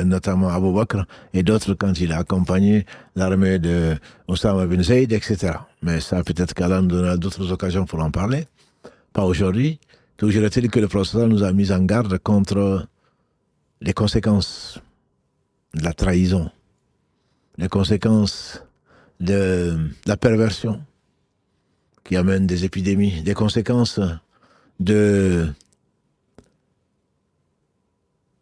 notamment Abu Bakr et d'autres quand il a accompagné l'armée de Osama bin Zayd, etc. Mais ça, peut-être qu'Allah nous donnera d'autres occasions pour en parler. Pas aujourd'hui. Toujours est-il que le prophète sallam nous a mis en garde contre les conséquences de la trahison, les conséquences de la perversion qui amènent des épidémies, des conséquences de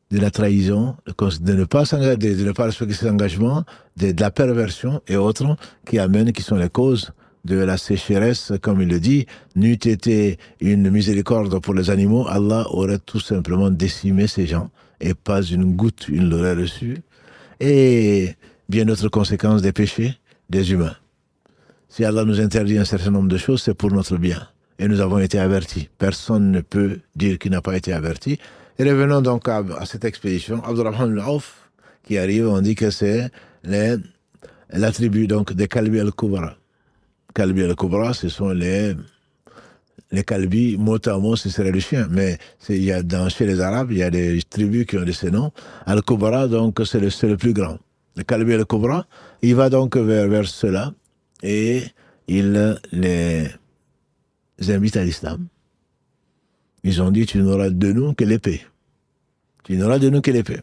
la trahison, de ne pas s'engager, de ne pas respecter ses engagements, de la perversion et autres qui sont les causes de la sécheresse, comme il le dit. N'eût été une miséricorde pour les animaux, Allah aurait tout simplement décimé ces gens et pas une goutte il l'aurait reçue. Et bien d'autres conséquences des péchés des humains. Si Allah nous interdit un certain nombre de choses, c'est pour notre bien. Et nous avons été avertis. Personne ne peut dire qu'il n'a pas été averti. Et revenons donc à cette expédition. Abdurrahman ibn Auf qui arrive, on dit que c'est la tribu donc, des Kalbi al-Kubra. Kalbi al-Kubra, ce sont les Kalbi, mot à mot, ce serait le chien. Mais chez les Arabes, il y a des tribus qui ont de ces noms. Al-Kubra, donc, c'est le plus grand. Le Kalbi al-Kubra, il va donc vers cela et il les invite à l'islam. Ils ont dit, tu n'auras de nous que l'épée. Tu n'auras de nous que l'épée.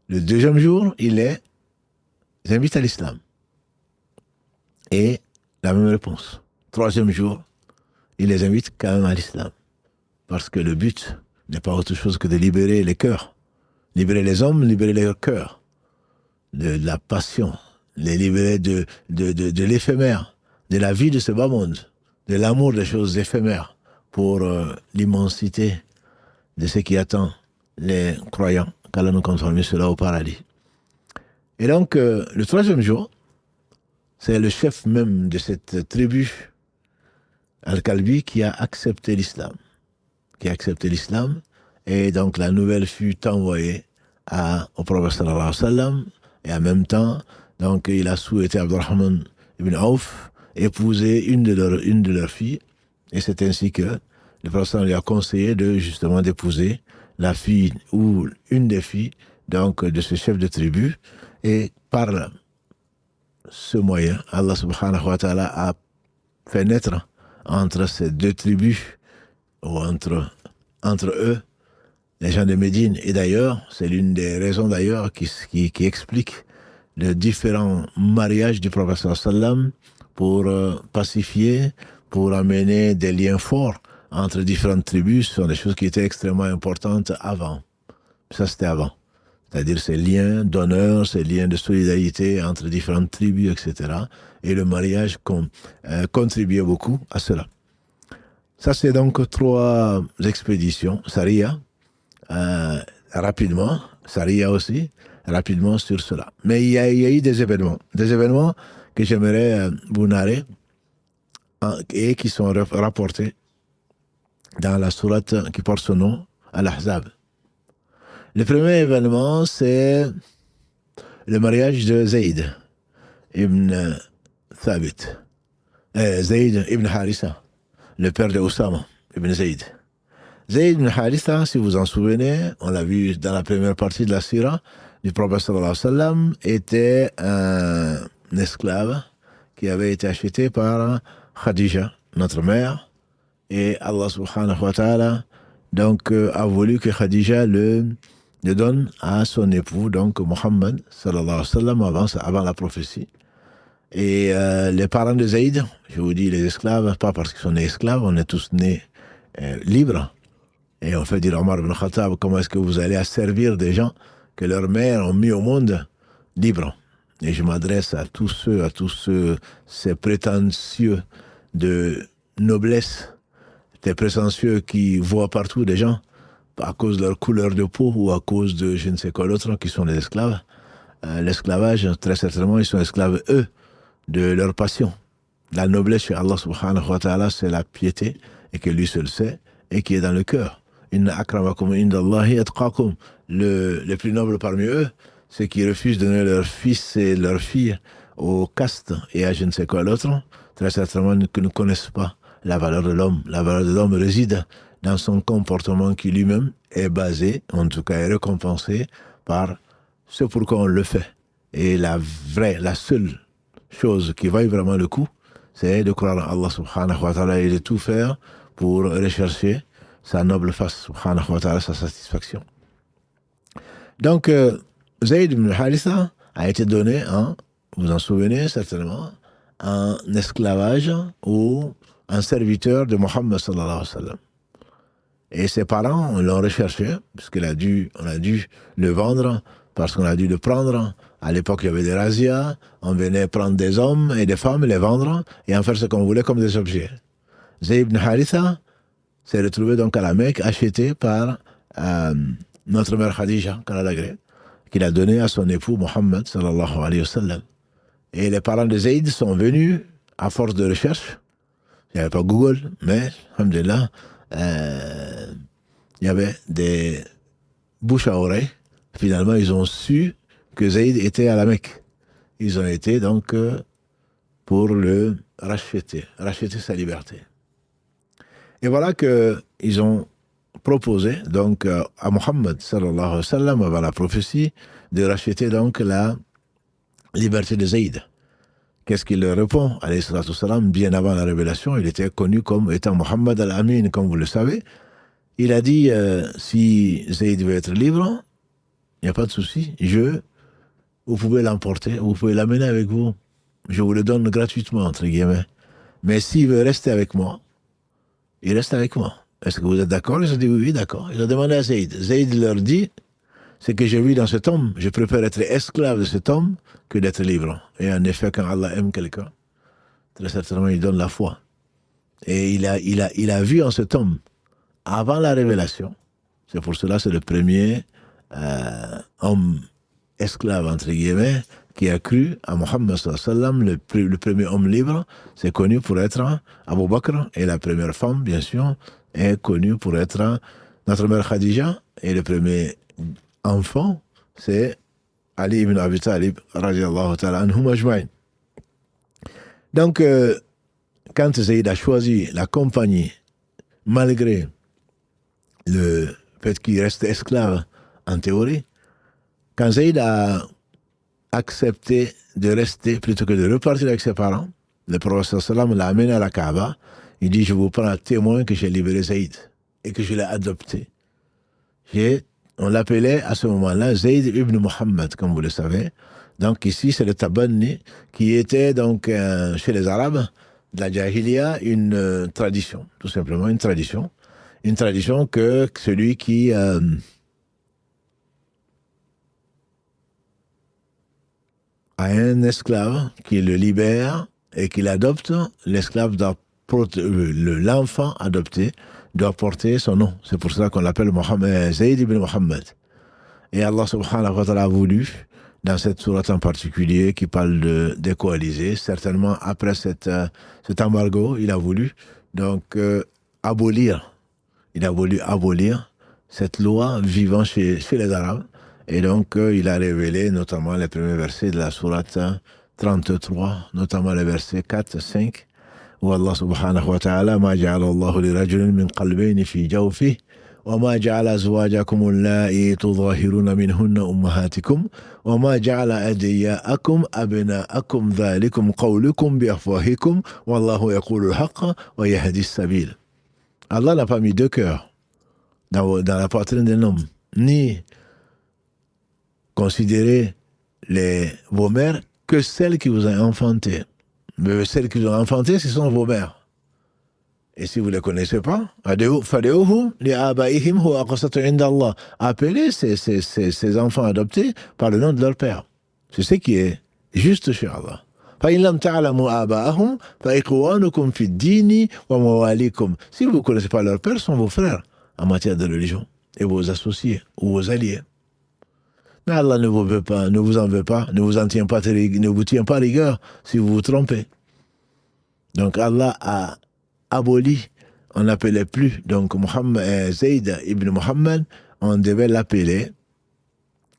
Le deuxième jour, il les invite à l'islam. Et la même réponse. Troisième jour, il les invite quand même à l'islam. Parce que le but n'est pas autre chose que de libérer les cœurs. Libérer les hommes, libérer leurs cœurs. De la passion. Les libérer de l'éphémère. De la vie de ce bas monde. De l'amour des choses éphémères. Pour l'immensité de ce qui attend les croyants, qu'Allah nous confirme cela au paradis. Et donc, le troisième jour, c'est le chef même de cette tribu, Al-Kalbi, qui a accepté l'islam. Et donc la nouvelle fut envoyée au prophète sallallahu alayhi wa sallam, et en même temps, donc il a souhaité Abdurrahman ibn Auf épouser une de leurs filles, et c'est ainsi que le prophète lui a conseillé justement d'épouser la fille ou une des filles donc de ce chef de tribu, et par ce moyen, Allah subhanahu wa ta'ala a fait naître entre ces deux tribus, ou entre eux, les gens de Médine. Et d'ailleurs, c'est l'une des raisons d'ailleurs qui explique les différents mariages du prophète sallam pour pacifier, pour amener des liens forts entre différentes tribus. Ce sont des choses qui étaient extrêmement importantes avant. Ça, c'était avant. C'est-à-dire ces liens d'honneur, ces liens de solidarité entre différentes tribus, etc. Et le mariage contribuait beaucoup à cela. Ça, c'est donc 3 expéditions. Saria, rapidement. Saria aussi, rapidement sur cela. Mais il y a eu des événements que j'aimerais vous narrer et qui sont rapportés dans la sourate qui porte son nom, Al-Ahzab. Le premier événement, c'est le mariage de Zayd ibn Thabit. Zayd ibn Haritha, le père de Oussama ibn Zayd. Zayd ibn Haritha, si vous vous en souvenez, on l'a vu dans la première partie de la sira du prophète sallallahu alayhi wa sallam, était un esclave qui avait été acheté par Khadija, notre mère, et Allah subhanahu wa ta'ala donc a voulu que Khadija le donne à son époux, donc Mohammed sallallahu alayhi wa sallam, avant la prophétie. Et les parents de Zayd, je vous dis les esclaves, pas parce qu'ils sont nés esclaves, on est tous nés libres. Et on fait dire Omar ibn Khattab, comment est-ce que vous allez asservir des gens que leurs mères ont mis au monde libres? Et je m'adresse à tous ceux, ces prétentieux de noblesse, des prétentieux qui voient partout des gens à cause de leur couleur de peau ou à cause de je ne sais quoi d'autre, qui sont les esclaves. L'esclavage, très certainement, ils sont esclaves, eux, de leur passion. La noblesse chez Allah subhanahu wa ta'ala, c'est la piété, et que lui seul sait, et qui est dans le cœur. Inna akramakum indallahi atqakum. Les plus nobles parmi eux, ceux qui refusent de donner leurs fils et leurs filles aux castes et à je ne sais quoi l'autre, très certainement que ne connaissent pas la valeur de l'homme. La valeur de l'homme réside dans son comportement qui lui-même est basé, en tout cas est récompensé par ce pourquoi on le fait. Et la seule chose qui vaille vraiment le coup, c'est de croire en Allah subhanahu wa ta'ala et de tout faire pour rechercher sa noble face subhanahu wa ta'ala, sa satisfaction. Donc, Zayd ibn Haritha a été donné, vous en souvenez certainement, en esclavage ou en serviteur de Mohammed sallallahu alayhi wa sallam. Et ses parents l'ont recherché, puisqu'on a dû le vendre, parce qu'on a dû le prendre. À l'époque, il y avait des razzias, on venait prendre des hommes et des femmes, les vendre, et en faire ce qu'on voulait comme des objets. Zayd ibn Haritha s'est retrouvé donc à la Mecque, acheté par notre mère Khadija, Kanadagré, qu'il a donné à son époux Mohammed sallallahu alayhi wa sallam. Et les parents de Zayd sont venus, à force de recherche, il n'y avait pas Google, mais, alhamdulillah, il y avait des bouches à oreille. Finalement, ils ont su que Zayd était à la Mecque. Ils ont été donc pour le racheter sa liberté. Et voilà qu'ils ont proposé donc à Mohammed sallallahu alayhi wa sallam, avant la prophétie, de racheter donc la liberté de Zayd. Qu'est-ce qu'il leur répond, alayhi salatu salam, bien avant la révélation? Il était connu comme étant Mohammed al-Amin, comme vous le savez. Il a dit, si Zayd veut être libre, il n'y a pas de souci, vous pouvez l'emporter, vous pouvez l'amener avec vous. Je vous le donne gratuitement, entre guillemets. Mais s'il veut rester avec moi, il reste avec moi. Est-ce que vous êtes d'accord? Ils ont dit oui, d'accord. Ils ont demandé à Zayd. Zayd leur dit, c'est que j'ai vu dans cet homme, je préfère être esclave de cet homme que d'être libre. Et en effet, quand Allah aime quelqu'un, très certainement, il donne la foi. Et il a vu en cet homme, avant la révélation, c'est pour cela c'est le premier homme esclave, entre guillemets, qui a cru à Mohammed sallallahu alayhi wa sallam, le premier homme libre, c'est connu pour être Abu Bakr, et la première femme, bien sûr, est connue pour être notre mère Khadija, et le premier enfant, c'est Ali ibn Abi Talib, radiallahu ta'ala anhum ajma'in. Donc, quand Zayd a choisi la compagnie, malgré le fait qu'il reste esclave en théorie, quand Zayd a accepté de rester plutôt que de repartir avec ses parents, le prophète sallam l'a amené à la Kaaba, il dit, je vous prends à témoin que j'ai libéré Zayd et que je l'ai adopté. On l'appelait à ce moment-là Zayd ibn Muhammad, comme vous le savez. Donc ici, c'est le tabanni qui était donc chez les Arabes de la Jahiliya une tradition, tout simplement une tradition. Une tradition que celui qui a un esclave, qui le libère et qui l'adopte, l'esclave doit l'enfant adopté doit porter son nom. C'est pour cela qu'on l'appelle Zayd ibn Muhammad. Et Allah subhanahu wa ta'ala a voulu, dans cette sourate en particulier, qui parle de décoaliser, certainement après cet embargo, il a voulu donc abolir cette loi vivant chez les Arabes. Et donc, il a révélé notamment les premiers versets de la sourate 33, notamment les versets 4, 5, où Allah subhanahu wa ta'ala, ma ja'ala Allahu li rajulin min qalbayni fi jawfihi, wa ma ja'ala azwajakum allati tudhahiruna minhunna ummahatikum, wa ma ja'ala adiyaakum abnaakum dhalikum qawlukum bi afwahikum, wallahu yaqulu al-haqqa wa yahdi as-sabil. Allah n'a pas mis deux cœurs dans la poitrine d'un homme, ni considérez vos mères que celles qui vous ont enfanté. Mais celles qui vous ont enfanté, ce sont vos mères. Et si vous ne les connaissez pas, appelez ces enfants adoptés par le nom de leur père. C'est ce qui est juste chez Allah. Si vous ne connaissez pas leur père, ce sont vos frères en matière de religion et vos associés ou vos alliés. Mais Allah ne vous veut pas, ne vous en veut pas, ne vous tient pas rigueur si vous vous trompez. Donc Allah a aboli, on n'appelait plus donc Zayd ibn Muhammad, on devait l'appeler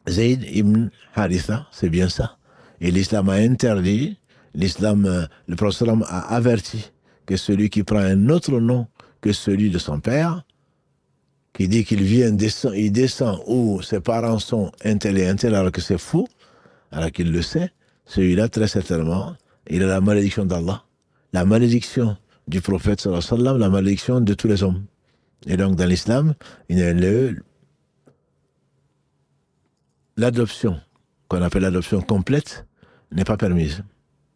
Zayd ibn Haritha, c'est bien ça. Et l'islam a interdit, le prophète a averti que celui qui prend un autre nom que celui de son père, qui dit qu'il il descend où ses parents sont un tel et un tel, alors que c'est fou, alors qu'il le sait, celui-là, très certainement, il a la malédiction d'Allah, la malédiction du prophète, sallallahu alayhi wa sallam, la malédiction de tous les hommes. Et donc, dans l'islam, l'adoption, qu'on appelle l'adoption complète, n'est pas permise.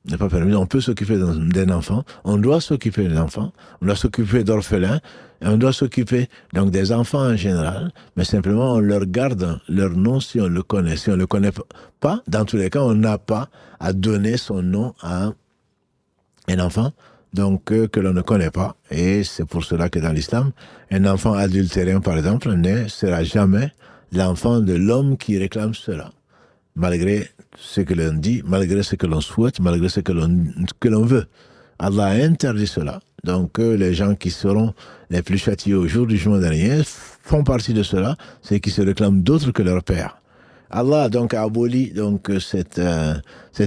n'est pas permis. On peut s'occuper d'un enfant, on doit s'occuper d'un enfant, on doit s'occuper d'orphelins, et on doit s'occuper donc des enfants en général, mais simplement on leur garde leur nom si on le connaît. Si on ne le connaît pas, dans tous les cas, on n'a pas à donner son nom à un enfant donc que l'on ne connaît pas. Et c'est pour cela que dans l'islam, un enfant adultérien, par exemple, ne sera jamais l'enfant de l'homme qui réclame cela. Malgré ce que l'on dit, malgré ce que l'on souhaite, malgré ce que l'on veut. Allah a interdit cela. Donc les gens qui seront les plus châtiés au jour du jugement dernier font partie de cela, ceux qui se réclament d'autres que leur père. Allah donc a aboli donc cette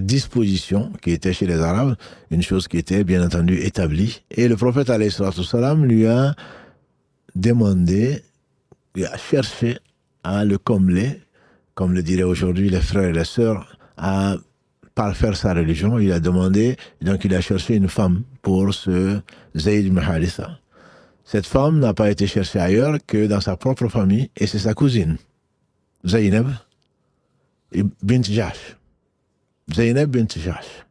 disposition qui était chez les Arabes, une chose qui était bien entendu établie. Et le prophète alayhi salatu wassalam lui a demandé, lui a cherché à le combler, comme le diraient aujourd'hui les frères et les sœurs, à parfaire sa religion. Il a demandé, donc il a cherché une femme pour ce Zayd ibn Haritha. Cette femme n'a pas été cherchée ailleurs que dans sa propre famille, et c'est sa cousine, Zaynab bint Jahsh. Zaynab bint Jahsh.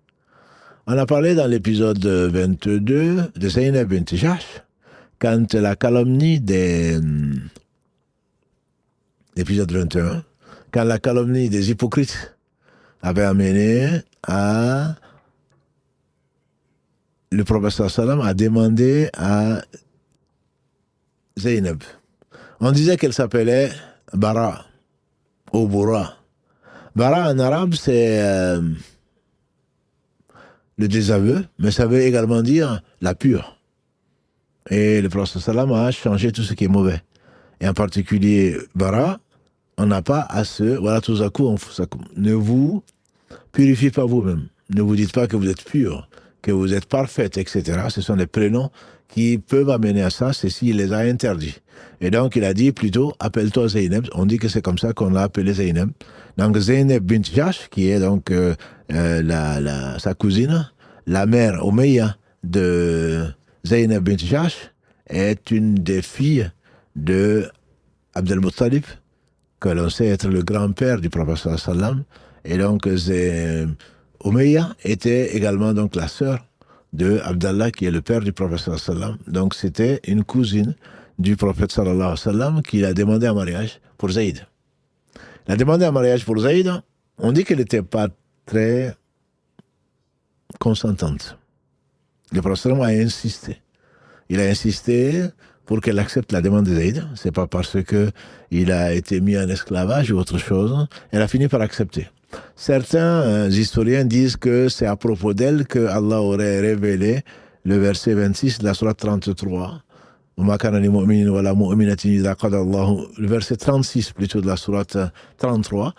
On a parlé dans l'épisode 22 de Zaynab bint Jahsh, quand la calomnie l'épisode 21, quand la calomnie des hypocrites avait amené à le prophète sallam a demandé à Zaynab. On disait qu'elle s'appelait Bara ou Boura. Bara en arabe c'est le désaveu, mais ça veut également dire la pure. Et le prophète sallam a changé tout ce qui est mauvais. Et en particulier Bara, on n'a pas à voilà tout à coup, ne vous purifiez pas vous-même. Ne vous dites pas que vous êtes pur, que vous êtes parfaite, etc. Ce sont des prénoms qui peuvent amener à ça, c'est s'il les a interdits. Et donc, il a dit plutôt, appelle-toi Zaynab. On dit que c'est comme ça qu'on l'a appelé Zaynab. Donc, Zaynab bint Jahsh, qui est donc sa cousine, la mère Umayya de Zaynab bint Jahsh, est une des filles de Abd al-Muttalib, que l'on sait être le grand-père du prophète sallam. Et donc, Umayya était également donc la sœur de Abdallah, qui est le père du prophète sallam. Donc, c'était une cousine du prophète sallallahu alayhi wa sallam qui l'a demandé en mariage pour Zayd. La demandé en mariage pour Zayd, on dit qu'elle n'était pas très consentante. Le prophète sallam a insisté. Il a insisté pour qu'elle accepte la demande de Zayd. C'est pas parce que il a été mis en esclavage ou autre chose. Elle a fini par accepter. Certains historiens disent que c'est à propos d'elle que Allah aurait révélé le verset 26 de la sourate 33. Le verset 36 plutôt de la sourate 33.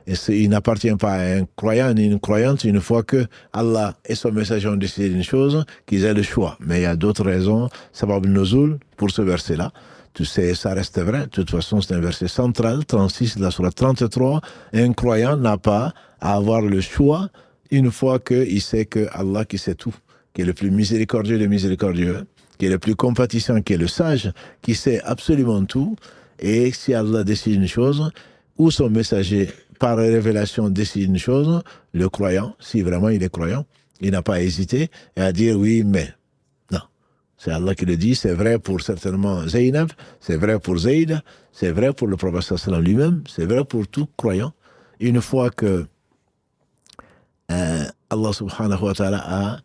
Et il n'appartient pas à un croyant ni une croyante une fois que Allah et son messager ont décidé d'une chose, qu'ils aient le choix. Mais il y a d'autres raisons, sabab nuzul, pour ce verset-là. Tu sais, ça reste vrai. De toute façon, c'est un verset central, 36 de la sourate 33. Et un croyant n'a pas à avoir le choix une fois qu'il sait que Allah qui sait tout, qui est le plus miséricordieux des miséricordieux, qui est le plus compatissant, qui est le sage, qui sait absolument tout. Et si Allah décide une chose, ou son messager par révélation décide une chose, le croyant, si vraiment il est croyant, il n'a pas à hésiter et à dire oui, mais. Non. C'est Allah qui le dit, c'est vrai pour certainement Zaynab, c'est vrai pour Zayd, c'est vrai pour le prophète sallam lui-même, c'est vrai pour tout croyant. Une fois que Allah subhanahu wa ta'ala a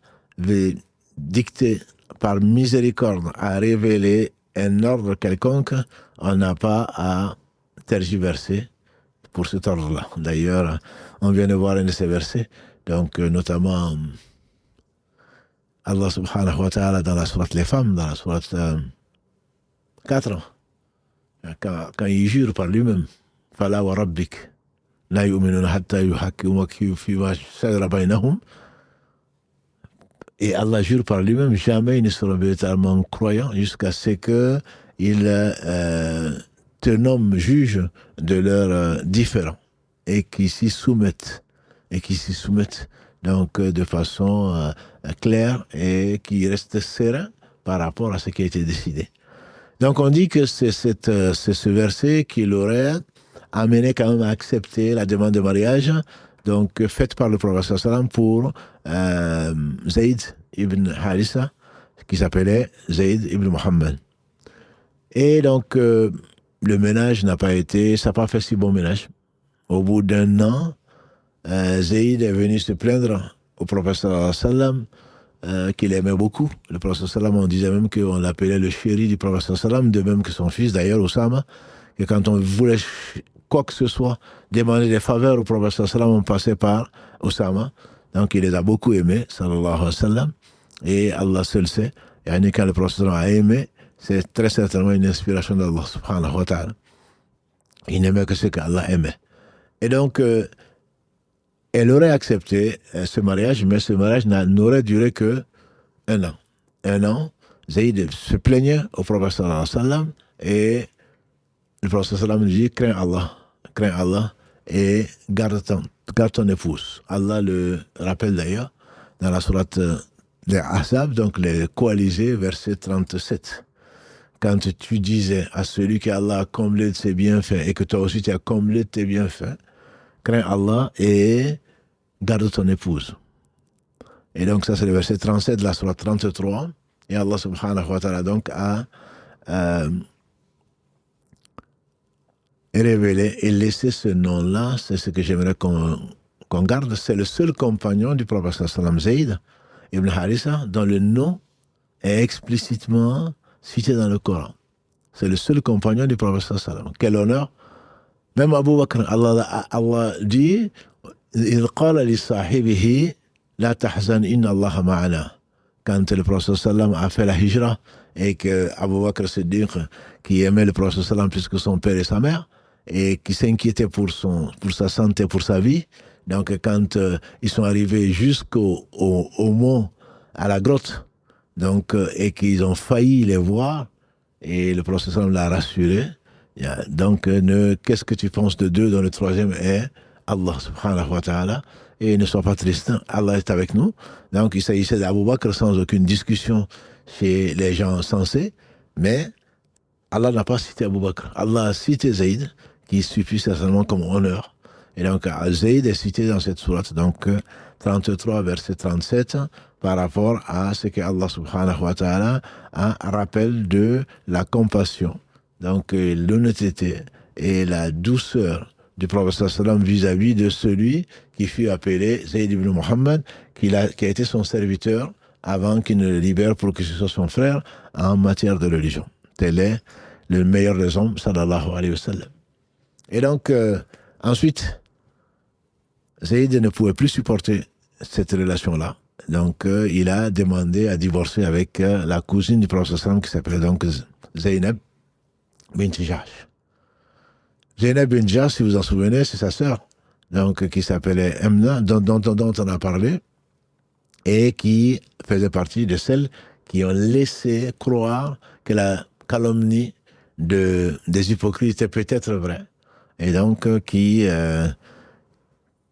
dicté par miséricorde, a révélé un ordre quelconque, on n'a pas à tergiverser pour cet ordre-là. D'ailleurs, on vient de voir un de ces versets, donc notamment Allah subhanahu wa ta'ala dans la sourate Les Femmes, dans la sourate 4, quand il jure par lui-même, « Fala wa rabbik, la yu'minuna hatta yuhakkimuka fima shajara baynahum » et Allah jure par lui-même, jamais ils ne seront véritablement croyants jusqu'à ce qu'ils te nomment juge de leurs différends et qui s'y soumettent donc de façon claire et qui restent sereins par rapport à ce qui a été décidé. Donc on dit que c'est ce verset qui l'aurait amené quand même à accepter la demande de mariage, donc faite par le prophète sallam pour Zayd ibn Harissa, qui s'appelait Zayd ibn Muhammad. Et donc, le ménage n'a pas été, ça n'a pas fait si bon ménage. Au bout d'un an, Zayd est venu se plaindre au prophète sallam qu'il aimait beaucoup. Le prophète sallam, on disait même qu'on l'appelait le chéri du prophète sallam, de même que son fils d'ailleurs, Osama, que quand on voulait quoi que ce soit, demander des faveurs au prophète sallam, on passait par Osama. Donc il les a beaucoup aimés, sallallahu alayhi wa sallam, et Allah seul sait. Et quand le prophète sallam a aimé, c'est très certainement une inspiration d'Allah subhanahu wa ta'ala. Il n'aimait que ce qu'Allah aimait. Et donc, elle aurait accepté ce mariage, mais ce mariage n'aurait duré que un an. Un an, Zayd se plaignait au prophète sallallahu alayhi wa sallam, et le prophète sallallahu alayhi wa sallam lui dit, crains Allah et garde ton épouse. Allah le rappelle d'ailleurs dans la sourate des Ahzab, donc les coalisés, verset 37. Quand tu disais à celui que Allah a comblé de ses bienfaits et que toi aussi tu as comblé de tes bienfaits, crains Allah et garde ton épouse. Et donc ça c'est le verset 37 de la sourate 33. Et Allah subhanahu wa ta'ala donc a révélé et laissé ce nom-là, c'est ce que j'aimerais qu'on garde. C'est le seul compagnon du prophète sallam, Zayd ibn Harissa, dont le nom est explicitement cité dans le Coran. C'est le seul compagnon du prophète sallam. Quel honneur! Même Abu Bakr, Allah dit, il qala li sahibihi la tahzan inna Allah ma'ana. Quand le prophète sallam a fait la hijra et que Abu Bakr Siddiq, qui aimait le prophète sallam plus que son père et sa mère, et qui s'inquiétait pour sa santé, pour sa vie, donc quand ils sont arrivés jusqu'au mont, à la grotte, donc, et qu'ils ont failli les voir, et le prophète sallam l'a rassuré. Donc, qu'est-ce que tu penses de deux dont le troisième est Allah subhanahu wa ta'ala, et ne sois pas triste, Allah est avec nous. Donc il s'agissait d'Abu Bakr sans aucune discussion chez les gens sensés, mais Allah n'a pas cité Abu Bakr. Allah a cité Zayd, qui suffit certainement comme honneur. Et donc Zayd est cité dans cette sourate, donc 33 verset 37, par rapport à ce que Allah subhanahu wa ta'ala rappelle de la compassion, donc l'honnêteté et la douceur du prophète sallam vis-à-vis de celui qui fut appelé Zayd ibn Muhammad, qui a été son serviteur avant qu'il ne le libère pour que ce soit son frère en matière de religion. Tel est le meilleur des hommes, sallallahu alayhi wa sallam. Et donc, ensuite, Zayd ne pouvait plus supporter cette relation-là. Donc, il a demandé à divorcer avec la cousine du prophète sallam qui s'appelait donc Zaynab bint Jahsh. Zaynab bint Jahsh, si vous en souvenez, c'est sa sœur, donc qui s'appelait Emna, dont on a parlé, et qui faisait partie de celles qui ont laissé croire que la calomnie des hypocrites était peut-être vraie. Et donc,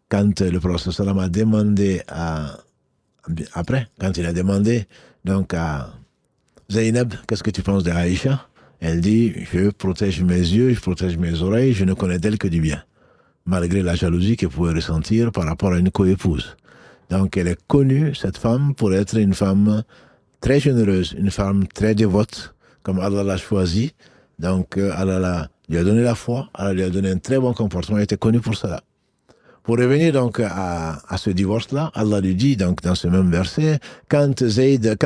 quand le prophète sallam a demandé quand il a demandé donc à Zaynab, qu'est-ce que tu penses d'Aïcha? Elle dit, je protège mes yeux, je protège mes oreilles, je ne connais d'elle que du bien, malgré la jalousie qu'elle pouvait ressentir par rapport à une coépouse. Donc elle est connue, cette femme, pour être une femme très généreuse, une femme très dévote, comme Allah l'a choisie. Donc Allah lui a donné la foi, Allah lui a donné un très bon comportement, elle était connue pour cela. Pour revenir donc à ce divorce-là, Allah lui dit donc dans ce même verset, quand Zayd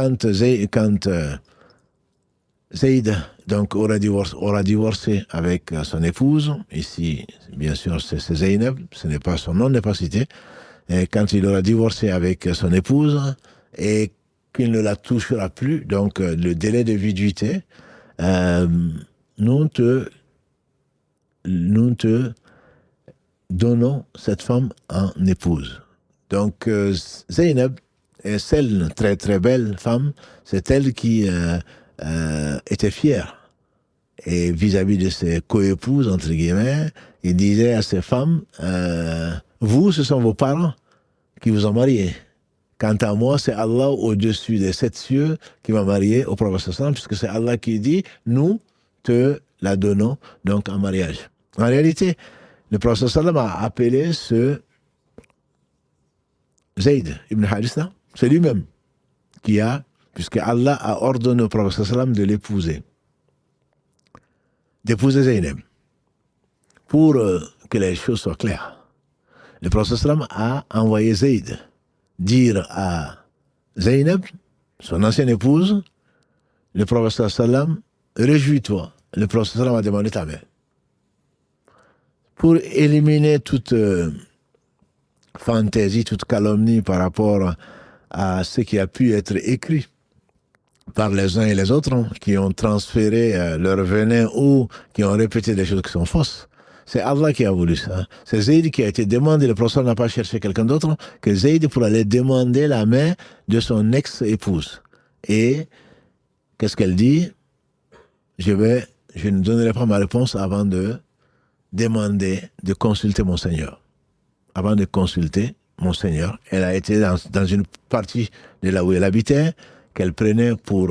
donc aura divorcé avec son épouse, ici bien sûr c'est Zaynab, son nom n'est pas cité, et quand il aura divorcé avec son épouse et qu'il ne la touchera plus, donc le délai de viduité, nous te donnons cette femme en épouse. Donc Zaynab est celle très très belle femme, c'est elle qui était fière. Et vis-à-vis de ses coépouses, entre guillemets, il disait à ses femmes, vous, ce sont vos parents qui vous ont mariés. Quant à moi, c'est Allah au-dessus des 7 cieux qui m'a marié au prophète sallam, puisque c'est Allah qui dit, nous te la donnons donc en mariage. En réalité, Le prophète sallam a appelé ce Zayd ibn Haritha, c'est lui-même qui a, puisque Allah a ordonné au prophète sallam de l'épouser, d'épouser Zaynab, pour que les choses soient claires. Le prophète sallam a envoyé Zayd dire à Zaynab, son ancienne épouse, le prophète sallam, réjouis-toi. Le prophète sallam a demandé ta main. Pour éliminer toute fantaisie, toute calomnie par rapport à ce qui a pu être écrit par les uns et les autres, qui ont transféré leur venin ou qui ont répété des choses qui sont fausses. C'est Allah qui a voulu ça. C'est Zayd qui a été demandé. Le prophète n'a pas cherché quelqu'un d'autre que Zayd pour aller demander la main de son ex-épouse. Et qu'est-ce qu'elle dit? Je ne donnerai pas ma réponse avant de demander de consulter mon Seigneur. Avant de consulter mon Seigneur, elle a été dans une partie de là où elle habitait, qu'elle prenait pour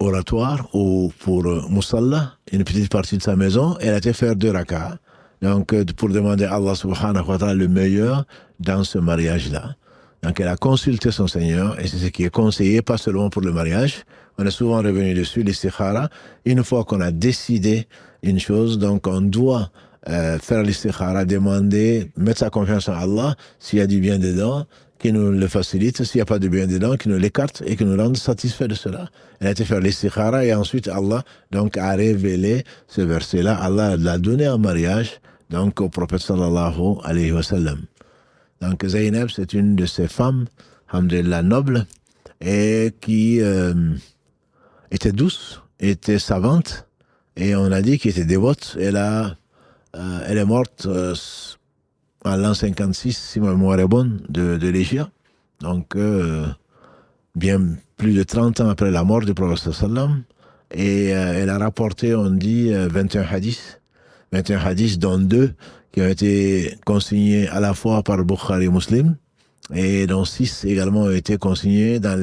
oratoire ou pour musalla, une petite partie de sa maison. Elle a été faire 2 rak'ahs, donc pour demander à Allah subhanahu wa ta'ala le meilleur dans ce mariage-là. Donc elle a consulté son Seigneur, et c'est ce qui est conseillé, pas seulement pour le mariage. On est souvent revenu dessus, l'istikhara. Une fois qu'on a décidé une chose, donc on doit faire l'istikhara, demander, mettre sa confiance en Allah, s'il y a du bien dedans, qui nous le facilite, s'il n'y a pas de bien dedans, qui nous l'écarte et qui nous rende satisfaits de cela. Elle a été faire l'istikhara, et ensuite Allah donc a révélé ce verset-là. Allah l'a donné en mariage donc au prophète sallallahu alayhi wa sallam. Donc Zaynab, c'est une de ces femmes, alhamdulillah, nobles, et qui était douce, était savante, et on a dit qu'elle était dévote. Elle est morte en l'an 56, si ma mémoire est bonne, de l'Égypte. Donc, bien plus de 30 ans après la mort du prophète sallam. Et elle a rapporté, on dit, 21 hadiths. 21 hadiths, dont 2 qui ont été consignés à la fois par Bukhari et Muslim, et dont 6 également ont été consignés dans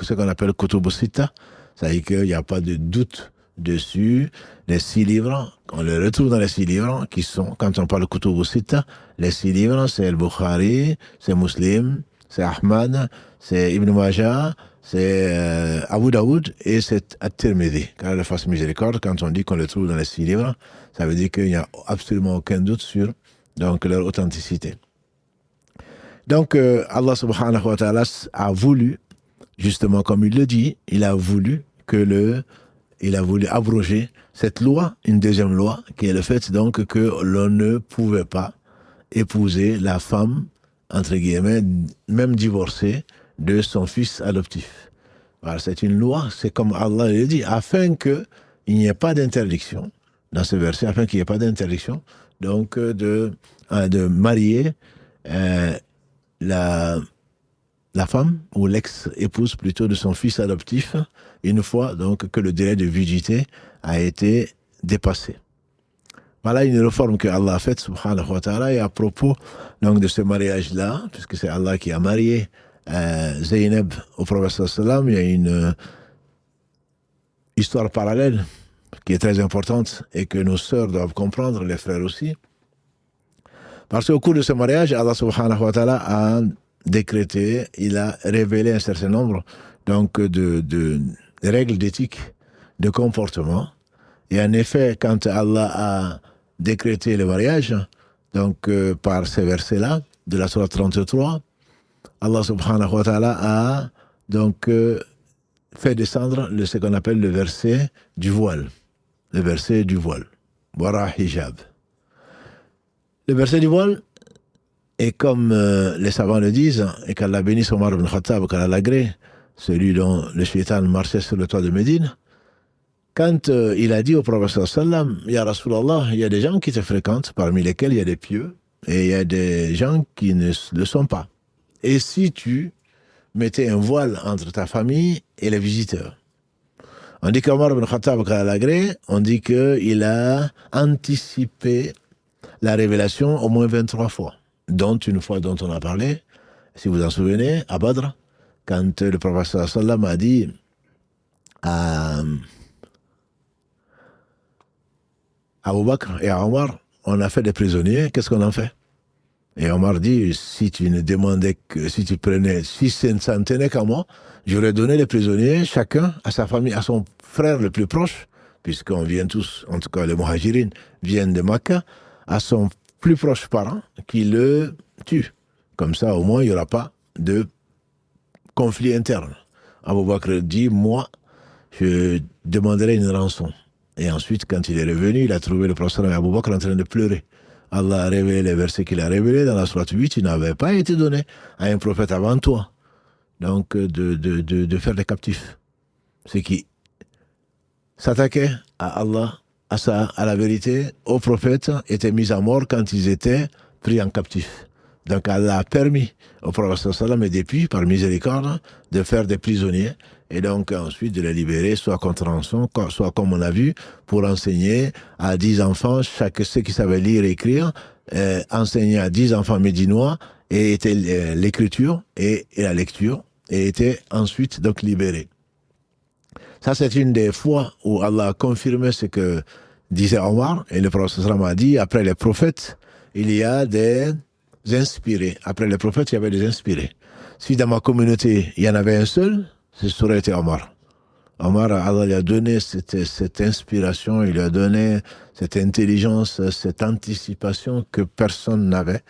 ce qu'on appelle Kutub Sitta. C'est-à-dire qu'il n'y a pas de doute dessus. Les 6 livres, on les retrouve dans les 6 livres, qui sont, quand on parle de Kutub Sitta, les 6 livres, c'est le Bukhari, c'est Muslim, c'est Ahmad, c'est Ibn Majah, c'est Abu Daoud, et c'est At-Tirmidhi. Car le fasse miséricorde, quand on dit qu'on le trouve dans les 6 livres, ça veut dire qu'il n'y a absolument aucun doute sur donc, leur authenticité. Donc, Allah subhanahu wa ta'ala a voulu, justement comme il le dit, il a voulu abroger cette loi, une deuxième loi, qui est le fait donc que l'on ne pouvait pas épouser la femme, entre guillemets, même divorcée, de son fils adoptif. Voilà, c'est une loi, c'est comme Allah le dit, afin qu'il n'y ait pas d'interdiction, dans ce verset, afin qu'il n'y ait pas d'interdiction, donc de marier la femme, ou l'ex-épouse plutôt, de son fils adoptif, une fois donc que le délai de viduité a été dépassé. Voilà une réforme que Allah a faite, subhanahu wa ta'ala, et à propos donc de ce mariage-là, puisque c'est Allah qui a marié Zaynab au prophète sallam, il y a une histoire parallèle qui est très importante et que nos sœurs doivent comprendre, les frères aussi. Parce qu'au cours de ce mariage, Allah subhanahu wa ta'ala a décrété, il a révélé un certain nombre donc de règles d'éthique, de comportement. Et en effet, quand Allah a décrété le mariage, donc par ces versets-là, de la sourate 33, Allah subhanahu wa ta'ala a donc fait descendre ce qu'on appelle le verset du voile. Le verset du voile. Wara hijab. Le verset du voile est comme les savants le disent, et qu'Allah bénisse Omar ibn Khattab, qu'Allah l'agrée, celui dont le shaitan marchait sur le toit de Médine, quand il a dit au prophète sallam, Ya Rasulallah, il y a des gens qui te fréquentent, parmi lesquels il y a des pieux, et il y a des gens qui ne le sont pas. Et si tu mettais un voile entre ta famille et les visiteurs? On dit qu'Omar ibn Khattab, on dit qu'il a anticipé la révélation au moins 23 fois, dont une fois dont on a parlé, si vous en souvenez, à Badr, quand le prophète sallam a dit à Abu Bakr et à Omar, on a fait des prisonniers, qu'est-ce qu'on en fait? Et Omar dit, si tu ne demandais que, si tu prenais, si ça ne tenait qu'à moi, j'aurais donné les prisonniers, chacun à sa famille, à son frère le plus proche, puisqu'on vient tous, en tout cas les Muhajirines, viennent de Makkah, à son plus proche parent, qui le tue. Comme ça, au moins, il n'y aura pas de conflit interne. Abu Bakr dit, moi, je demanderai une rançon. Et ensuite, quand il est revenu, il a trouvé le prophète Abu Bakr en train de pleurer. Allah a révélé les versets qu'il a révélés dans la sourate 8, il n'avait pas été donné à un prophète avant toi. Donc, de faire des captifs. Ceux qui s'attaquaient à Allah, à la vérité, aux prophètes, étaient mis à mort quand ils étaient pris en captif. Donc Allah a permis au prophète sallam et depuis, par miséricorde, de faire des prisonniers et donc ensuite de les libérer, soit contre rançon, soit comme on a vu, pour enseigner à 10 enfants, ceux qui savaient lire et écrire, enseigner à 10 enfants médinois et était l'écriture et la lecture et étaient ensuite donc libérés. Ça, c'est une des fois où Allah a confirmé ce que disait Omar et le prophète sallam a dit, après les prophètes, il y a des inspirés. Après les prophètes, il y avait des inspirés. Si dans ma communauté, il y en avait un seul, ce aurait été Omar. Omar, Allah lui a donné cette inspiration, il lui a donné cette intelligence, cette anticipation que personne n'avait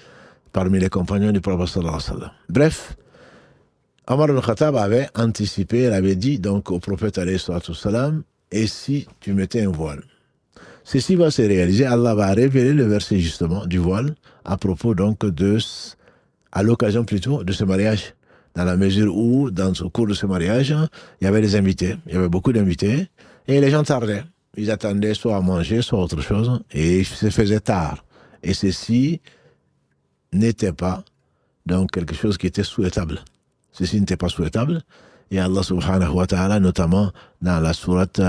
parmi les compagnons du prophète sallallahu alayhi wa sallam. Bref, Omar ibn Khattab avait anticipé, il avait dit donc au prophète alayhi wa sallam, et si tu mettais un voile? Ceci va se réaliser, Allah va révéler le verset justement du voile à propos donc à l'occasion plutôt de ce mariage. Dans la mesure où, au cours de ce mariage, il y avait des invités, il y avait beaucoup d'invités, et les gens tardaient. Ils attendaient soit à manger, soit autre chose, et il se faisait tard. Et ceci n'était pas donc quelque chose qui était souhaitable. Ceci n'était pas souhaitable. Et Allah subhanahu wa ta'ala, notamment dans la sourate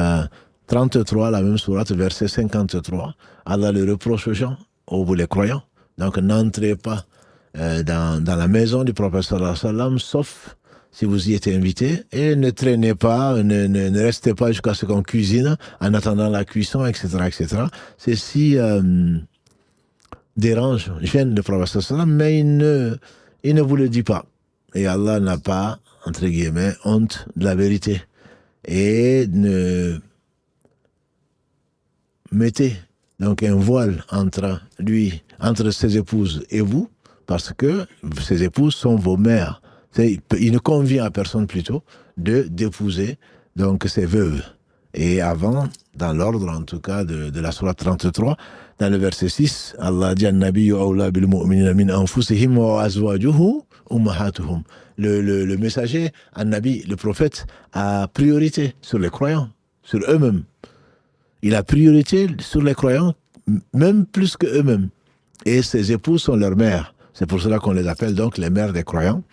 33, la même sourate, verset 53, Allah le reproche aux gens, aux les croyants. Donc n'entrez pas dans la maison du prophète sallallahu alayhi wa sallam, sauf si vous y êtes invité, et ne traînez pas, ne restez pas jusqu'à ce qu'on cuisine, en attendant la cuisson, etc., etc. Ceci dérange, gêne le prophète sallallahu alayhi wa sallam, mais il ne vous le dit pas. Et Allah n'a pas, entre guillemets, honte de la vérité. Et ne mettez donc un voile entre ses épouses et vous, parce que ses épouses sont vos mères. Il ne convient à personne plutôt d'épouser donc ses veuves. Et avant, dans l'ordre en tout cas de la sourate 33, dans le verset 6, Allah dit an-nabiyyu awla bil mu'minina min anfusihim wa azwajuhu ummahatuhum. Le messager, an-nabi, le prophète, a priorité sur les croyants, sur eux-mêmes. Il a priorité sur les croyants, même plus que eux-mêmes. Et ses épouses sont leurs mères. C'est pour cela qu'on les appelle donc les mères des croyants,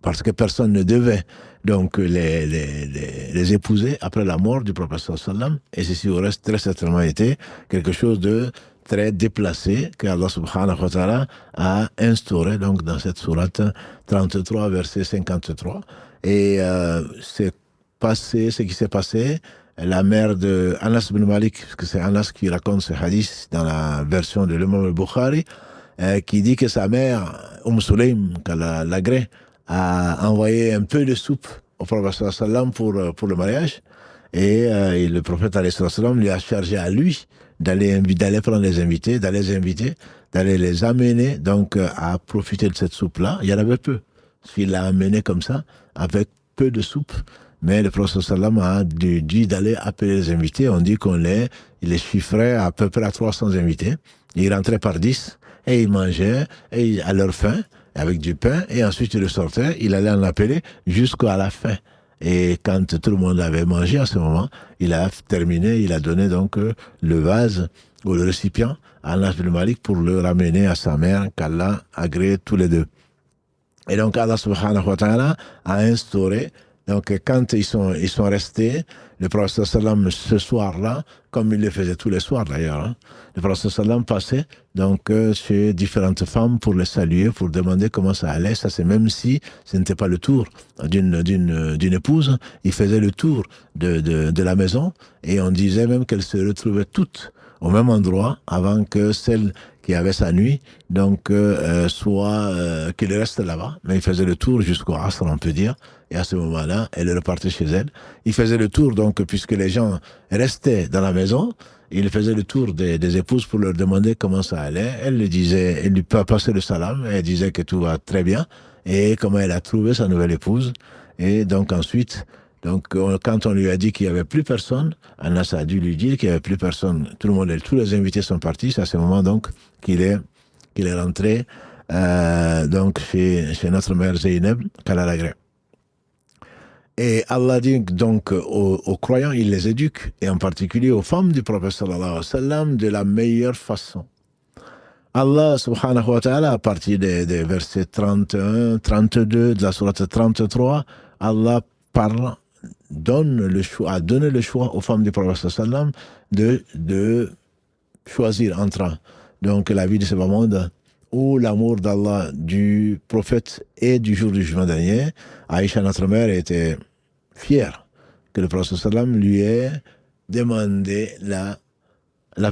parce que personne ne devait donc les épouser après la mort du prophète sallallahu alayhi wa sallam. Et ceci aurait très certainement été quelque chose de très déplacé que Allah subhanahu wa ta'ala a instauré donc dans cette sourate 33, verset 53. Et ce qui s'est passé, la mère de Anas ibn Malik, parce que c'est Anas qui raconte ce hadith dans la version de l'imam al-Bukhari, qui dit que sa mère, Sulaym, l'Agré, a envoyé un peu de soupe au prophète sallallahu alayhi wa sallam pour le mariage. Et le prophète sallallahu alayhi wa sallam lui a chargé à lui d'aller prendre les invités, d'aller les amener donc à profiter de cette soupe-là. Il y en avait peu. Il l'a amené comme ça, avec peu de soupe. Mais le prophète sallallahu alayhi wa sallam a dit d'aller appeler les invités. On dit il les chiffrait à peu près à 300 invités. Ils rentraient par 10 et ils mangeaient à leur faim avec du pain, et ensuite il sortait, il allait en appeler jusqu'à la fin. Et quand tout le monde avait mangé à ce moment, il a terminé, il a donné donc le vase ou le récipient à Anas ibn Malik pour le ramener à sa mère, qu'Allah a agréé tous les deux. Et donc Allah subhanahu wa ta'ala a instauré, donc quand ils sont restés, le prophète sallam ce soir-là, comme il le faisait tous les soirs d'ailleurs, le prophète sallam passait donc chez différentes femmes pour les saluer, pour demander comment ça allait. Ça, c'est même si ce n'était pas le tour d'une épouse, il faisait le tour de la maison, et on disait même qu'elles se retrouvaient toutes au même endroit avant que celle qui avait sa nuit, donc qu'il reste là-bas. Mais il faisait le tour jusqu'au Asr, on peut dire. Et à ce moment-là, elle repartait chez elle. Il faisait le tour, donc, puisque les gens restaient dans la maison, il faisait le tour des épouses pour leur demander comment ça allait. Elle lui disait, elle lui passait le salam, elle disait que tout va très bien, et comment elle a trouvé sa nouvelle épouse. Et donc ensuite, quand on lui a dit qu'il n'y avait plus personne, Anas a dû lui dire qu'il n'y avait plus personne. Tout le monde, tous les invités sont partis. C'est à ce moment donc qu'il est rentré donc chez notre mère Zeynep, qu'Allah l'agrée. Et Allah dit donc aux croyants, il les éduque, et en particulier aux femmes du prophète sallallahu alayhi wa sallam, de la meilleure façon. Allah subhanahu wa ta'ala, à partir des versets 31, 32 de la sourate 33, Allah parle, a donné le choix aux femmes du prophète sallallahu alayhi wa sallam de choisir entre donc la vie de ce bas monde ou l'amour d'Allah, du prophète et du jour du jugement dernier. Aïcha, notre mère, était fière que le prophète sallam lui ait demandé la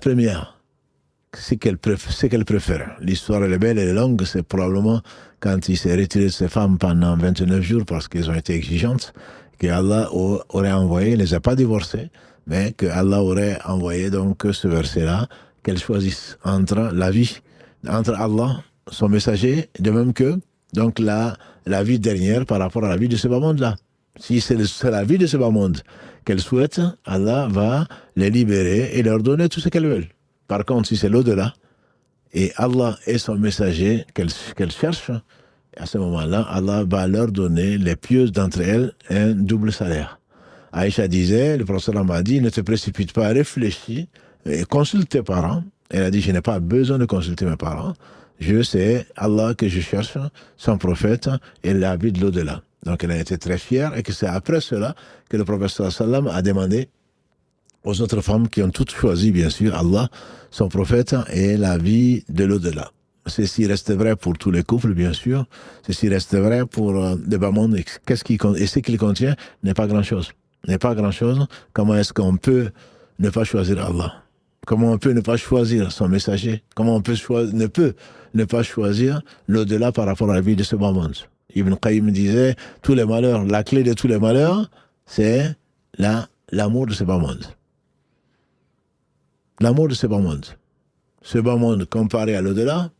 première, ce qu'elle préfère. L'histoire elle est belle, elle est longue. C'est probablement quand il s'est retiré de ses femmes pendant 29 jours parce qu'elles ont été exigeantes, que Allah aurait envoyé, il ne les a pas divorcées, mais que Allah aurait envoyé donc ce verset-là, qu'elles choisissent entre la vie, entre Allah, son messager, de même que donc la vie dernière par rapport à la vie de ce bas monde-là. Si c'est la vie de ce bas monde qu'elles souhaitent, Allah va les libérer et leur donner tout ce qu'elles veulent. Par contre, si c'est l'au-delà, et Allah est son messager qu'elles cherchent, à ce moment-là, Allah va leur donner, les pieuses d'entre elles, un double salaire. Aïcha disait, le prophète m'a dit, ne te précipite pas, réfléchis, et consulte tes parents. Elle a dit, je n'ai pas besoin de consulter mes parents. Je sais Allah que je cherche, son prophète, et la vie de l'au-delà. Donc elle a été très fière, et que c'est après cela que le prophète sallam a demandé aux autres femmes qui ont toutes choisi, bien sûr, Allah, son prophète, et la vie de l'au-delà. Ceci reste vrai pour tous les couples, bien sûr. Ceci reste vrai pour le bas monde. Et ce qu'il contient n'est pas grand-chose. N'est pas grand-chose. Comment est-ce qu'on peut ne pas choisir Allah? Comment on peut ne pas choisir son messager? Comment on peut ne pas choisir l'au-delà par rapport à la vie de ce bas monde? Ibn Qayyim disait, tous les malheurs, la clé de tous les malheurs, c'est l'amour de ce bas monde. L'amour de ce bas monde. Ce bas monde comparé à l'au-delà,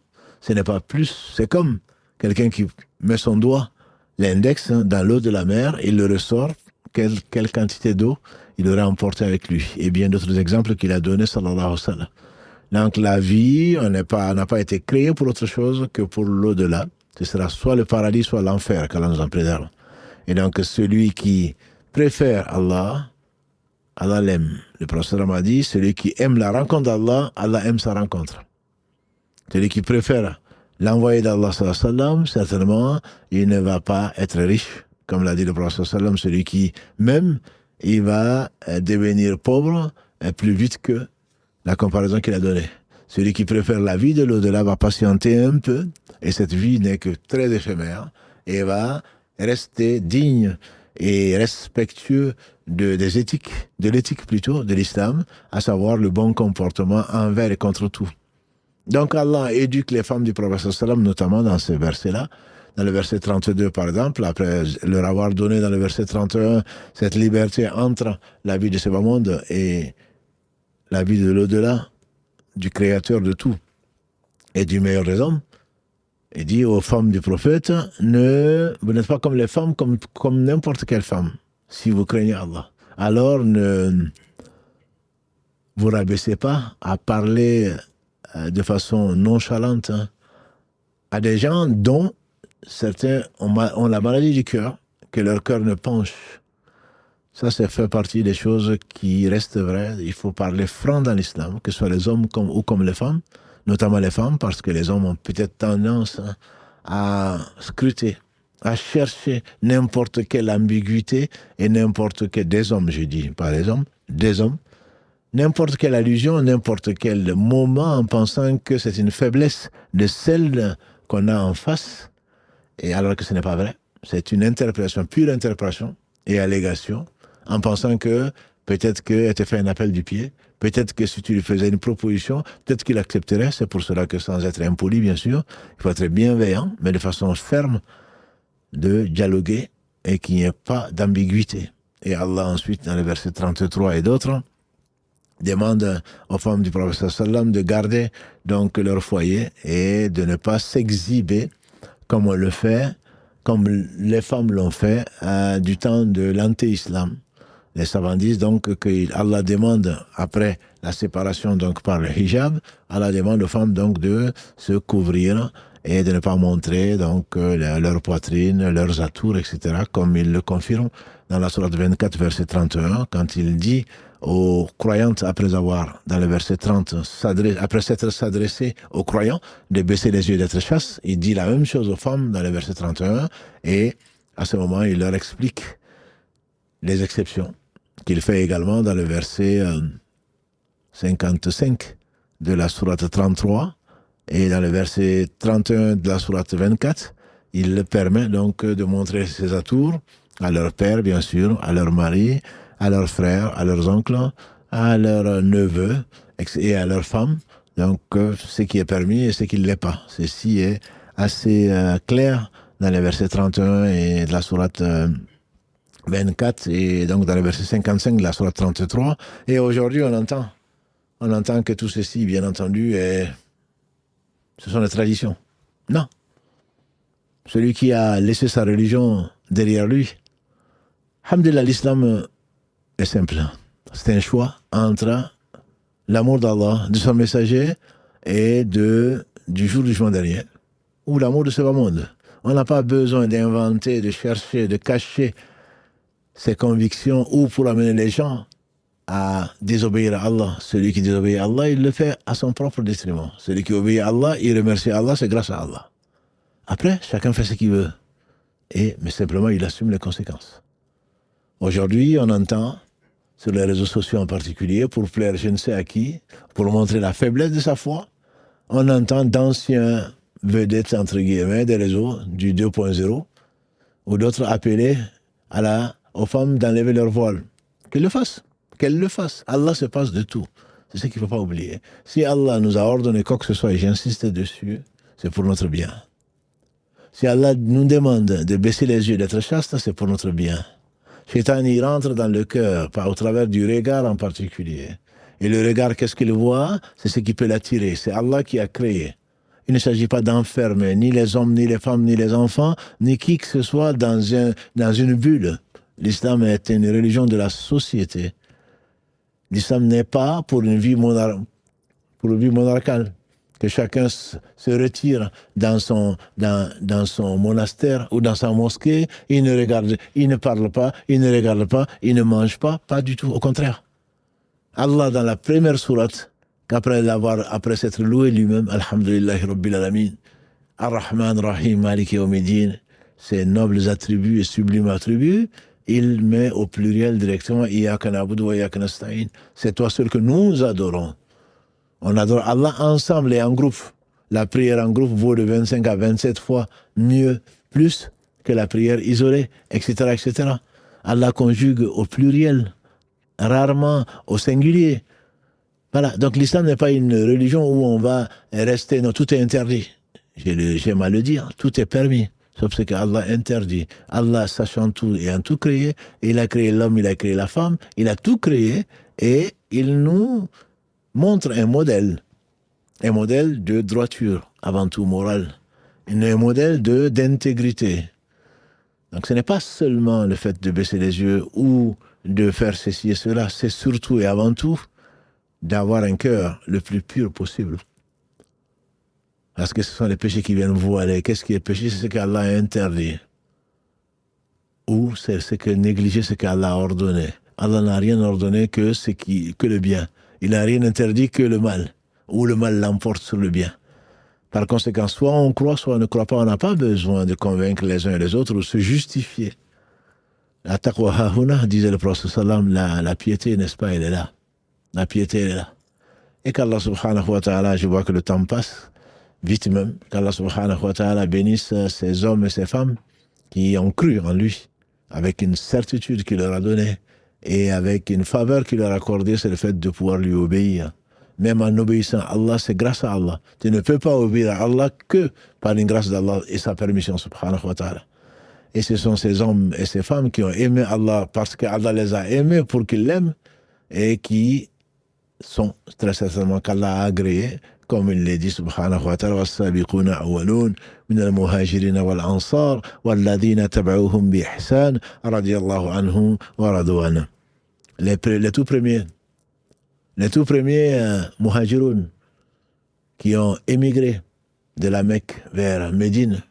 ce n'est pas plus, c'est comme quelqu'un qui met son doigt, l'index, dans l'eau de la mer, il le ressort, quelle quantité d'eau il aurait emporté avec lui. Et bien d'autres exemples qu'il a donnés, sallallahu alayhi wa sallam. Donc la vie, on n'a pas été créé pour autre chose que pour l'au-delà. Ce sera soit le paradis, soit l'enfer, qu'Allah nous en préserve. Et donc celui qui préfère Allah, Allah l'aime. Le prophète m'a dit, celui qui aime la rencontre d'Allah, Allah aime sa rencontre. Celui qui préfère l'envoyé d'Allah, certainement, il ne va pas être riche. Comme l'a dit le prophète, celui qui m'aime, il va devenir pauvre plus vite que la comparaison qu'il a donnée. Celui qui préfère la vie de l'au-delà va patienter un peu, et cette vie n'est que très éphémère, et va rester digne et respectueux de l'éthique plutôt, de l'islam, à savoir le bon comportement envers et contre tout. Donc Allah éduque les femmes du prophète sallam, notamment dans ce verset-là, dans le verset 32 par exemple, après leur avoir donné dans le verset 31 cette liberté entre la vie de ce bas monde et la vie de l'au-delà, du créateur de tout et du meilleur des hommes. Il dit aux femmes du prophète, vous n'êtes pas comme les femmes, comme n'importe quelle femme, si vous craignez Allah. Alors ne vous rabaissez pas à parler de façon nonchalante à des gens dont certains ont la maladie du cœur, que leur cœur ne penche. Ça fait partie des choses qui restent vraies. Il faut parler franc dans l'islam, que ce soit les hommes comme les femmes, notamment les femmes, parce que les hommes ont peut-être tendance à scruter, à chercher n'importe quelle ambiguïté et n'importe quel, des hommes, je dis, pas les hommes, des hommes, n'importe quelle allusion, n'importe quel moment en pensant que c'est une faiblesse de celle qu'on a en face, et alors que ce n'est pas vrai. C'est une interprétation, pure interprétation et allégation, en pensant que peut-être qu'elle te fait un appel du pied, peut-être que si tu lui faisais une proposition, peut-être qu'il accepterait. C'est pour cela que sans être impoli, bien sûr, il faut être bienveillant, mais de façon ferme, de dialoguer et qu'il n'y ait pas d'ambiguïté. Et Allah ensuite, dans le verset 33 et d'autres, demande aux femmes du prophète sallam de garder donc leur foyer et de ne pas s'exhiber comme on le fait, comme les femmes l'ont fait du temps de l'anté-islam. Les savants disent donc que Allah demande, après la séparation donc par le hijab, Allah demande aux femmes donc de se couvrir et de ne pas montrer donc leur poitrine, leurs atours, etc., comme il le confirme dans la sourate 24, verset 31, quand il dit aux croyantes, après avoir, dans le verset 30, après s'être s'adressé aux croyants, de baisser les yeux et d'être chaste, il dit la même chose aux femmes dans le verset 31, et à ce moment, il leur explique les exceptions, qu'il fait également dans le verset 55 de la sourate 33, et dans le verset 31 de la sourate 24, il permet donc de montrer ses atours à leur père, bien sûr, à leur mari, à leurs frères, à leurs oncles, à leurs neveux et à leurs femmes. Donc, ce qui est permis et ce qui ne l'est pas. Ceci est assez clair dans les versets 31 et de la sourate 24 et donc dans le verset 55 de la sourate 33. Et aujourd'hui, on entend que tout ceci, bien entendu, ce sont des traditions. Non. Celui qui a laissé sa religion derrière lui, alhamdulillah, l'islam est simple. C'est un choix entre l'amour d'Allah, de son messager et du jour du jugement dernier, ou l'amour de ce bas monde. On n'a pas besoin d'inventer, de chercher, de cacher ses convictions ou pour amener les gens à désobéir à Allah. Celui qui désobéit à Allah, il le fait à son propre détriment. Celui qui obéit à Allah, il remercie Allah, c'est grâce à Allah. Après, chacun fait ce qu'il veut. Mais simplement, il assume les conséquences. Aujourd'hui, on entend, sur les réseaux sociaux en particulier, pour plaire je ne sais à qui, pour montrer la faiblesse de sa foi, on entend d'anciens vedettes, entre guillemets, des réseaux du 2.0, ou d'autres appeler aux femmes d'enlever leur voile. Qu'elles le fassent. Allah se passe de tout. C'est ce qu'il ne faut pas oublier. Si Allah nous a ordonné quoi que ce soit, et j'insiste dessus, c'est pour notre bien. Si Allah nous demande de baisser les yeux, d'être chaste, c'est pour notre bien. Shaitan, il rentre dans le cœur, au travers du regard en particulier. Et le regard, qu'est-ce qu'il voit? C'est ce qui peut l'attirer. C'est Allah qui a créé. Il ne s'agit pas d'enfermer ni les hommes, ni les femmes, ni les enfants, ni qui que ce soit dans une bulle. L'islam est une religion de la société. L'islam n'est pas pour une vie monarcale. Que chacun se retire dans son monastère ou dans sa mosquée, il ne parle pas, il ne regarde pas, il ne mange pas du tout, au contraire. Allah, dans la première sourate, après s'être loué lui-même, Alhamdulillahi Rabbil Alamin, Ar-Rahman Rahim Maliki Yawmiddin, ses nobles attributs et sublimes attributs, il met au pluriel directement Iyyaka na'budu wa iyyaka nasta'in. C'est toi seul que nous adorons. On adore Allah ensemble et en groupe. La prière en groupe vaut de 25 à 27 fois plus que la prière isolée, etc., etc. Allah conjugue au pluriel, rarement au singulier. Voilà. Donc l'islam n'est pas une religion où on va rester... Non, tout est interdit. J'aime à le dire, tout est permis. Sauf ce qu'Allah interdit. Allah, sachant tout et en tout créé, il a créé l'homme, il a créé la femme, il a tout créé et il nous montre un modèle de droiture, avant tout moral, un modèle d'intégrité. Donc ce n'est pas seulement le fait de baisser les yeux ou de faire ceci et cela, c'est surtout et avant tout d'avoir un cœur le plus pur possible. Parce que ce sont les péchés qui viennent voiler. Qu'est-ce qui est péché? C'est ce qu'Allah a interdit. Ou c'est ce que négliger ce qu'Allah a ordonné. Allah n'a rien ordonné que le bien. Il n'a rien interdit que le mal. Ou le mal l'emporte sur le bien. Par conséquent, soit on croit, soit on ne croit pas. On n'a pas besoin de convaincre les uns et les autres ou se justifier. La taqwa hahuna, disait le prophète sallam, la piété, n'est-ce pas, elle est là. La piété, elle est là. Et qu'Allah subhanahu wa ta'ala, je vois que le temps passe, vite même, qu'Allah subhanahu wa ta'ala bénisse ces hommes et ces femmes qui ont cru en lui, avec une certitude qu'il leur a donnée, Et avec une faveur qu'il leur a accordée, c'est le fait de pouvoir lui obéir. Même en obéissant à Allah, c'est grâce à Allah. Tu ne peux pas obéir à Allah que par une grâce d'Allah et sa permission, subhanahu wa ta'ala. Et ce sont ces hommes et ces femmes qui ont aimé Allah parce qu'Allah les a aimés pour qu'ils l'aiment et qui sont très certainement qu'Allah a agréé, comme il l'a dit subhanahu wa ta'ala, وَالسَّابِقُونَ أَوَّلُونَ مِنَ الْمُهَاجِرِينَ وَالْأَنصَارِ وَالَّذِينَ تَبَعُوهُمْ بِإِحْسَانٍ رَضِيَ اللَّهُ عَنْهُمْ وَرَضُوا عَنْهُ. Les tout premiers muhajiroun qui ont émigré de la Mecque vers Médine,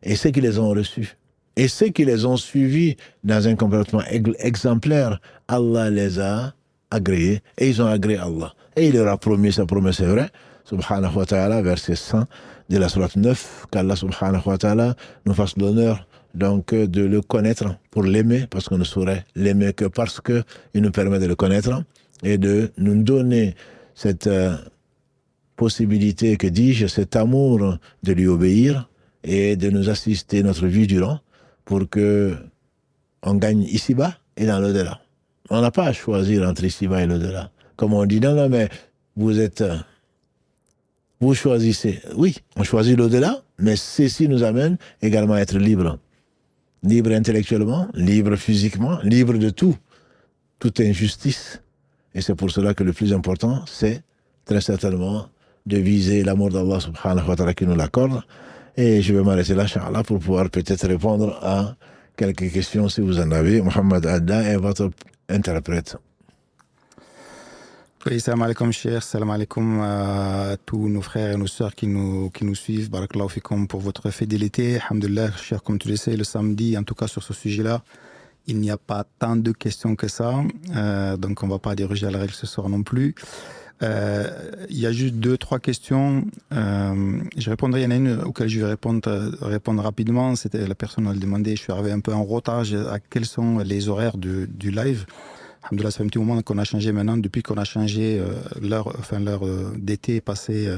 et ceux qui les ont reçus, et ceux qui les ont suivis dans un comportement exemplaire, Allah les a agréés, et ils ont agréé Allah. Et il leur a promis, sa promesse est vraie, subhanahu wa ta'ala, verset 100 de la sourate 9, qu'Allah subhanahu wa ta'ala nous fasse l'honneur donc de le connaître pour l'aimer, parce qu'on ne saurait l'aimer que parce qu'il nous permet de le connaître, et de nous donner cette possibilité, que dis-je, cet amour de lui obéir et de nous assister notre vie durant pour que on gagne ici-bas et dans l'au-delà. On n'a pas à choisir entre ici-bas et l'au-delà. Comme on dit, non, mais vous choisissez. Oui, on choisit l'au-delà, mais ceci nous amène également à être libre. Libre intellectuellement, libre physiquement, libre de tout. Toute injustice. Et c'est pour cela que le plus important, c'est très certainement de viser l'amour d'Allah subhanahu wa ta'ala qui nous l'accorde. Et je vais m'arrêter là, Inch'Allah, pour pouvoir peut-être répondre à quelques questions si vous en avez. Mohamed Adda est votre interprète. Oui, salam alaikum, cher. Salam alaikum à tous nos frères et nos sœurs qui nous suivent. Barakallahu fikum pour votre fidélité. Alhamdulillah, cher, comme tu le sais, le samedi, en tout cas sur ce sujet-là, il n'y a pas tant de questions que ça, donc on ne va pas déroger à la règle ce soir non plus. Il y a juste 2-3 questions. Je répondrai, il y en a une auquel je vais répondre rapidement. C'était la personne qui a demandé, je suis arrivé un peu en retard, à quels sont les horaires du live. Alhamdoulilah, ça fait un petit moment qu'on a changé maintenant, depuis qu'on a changé l'heure d'été passé.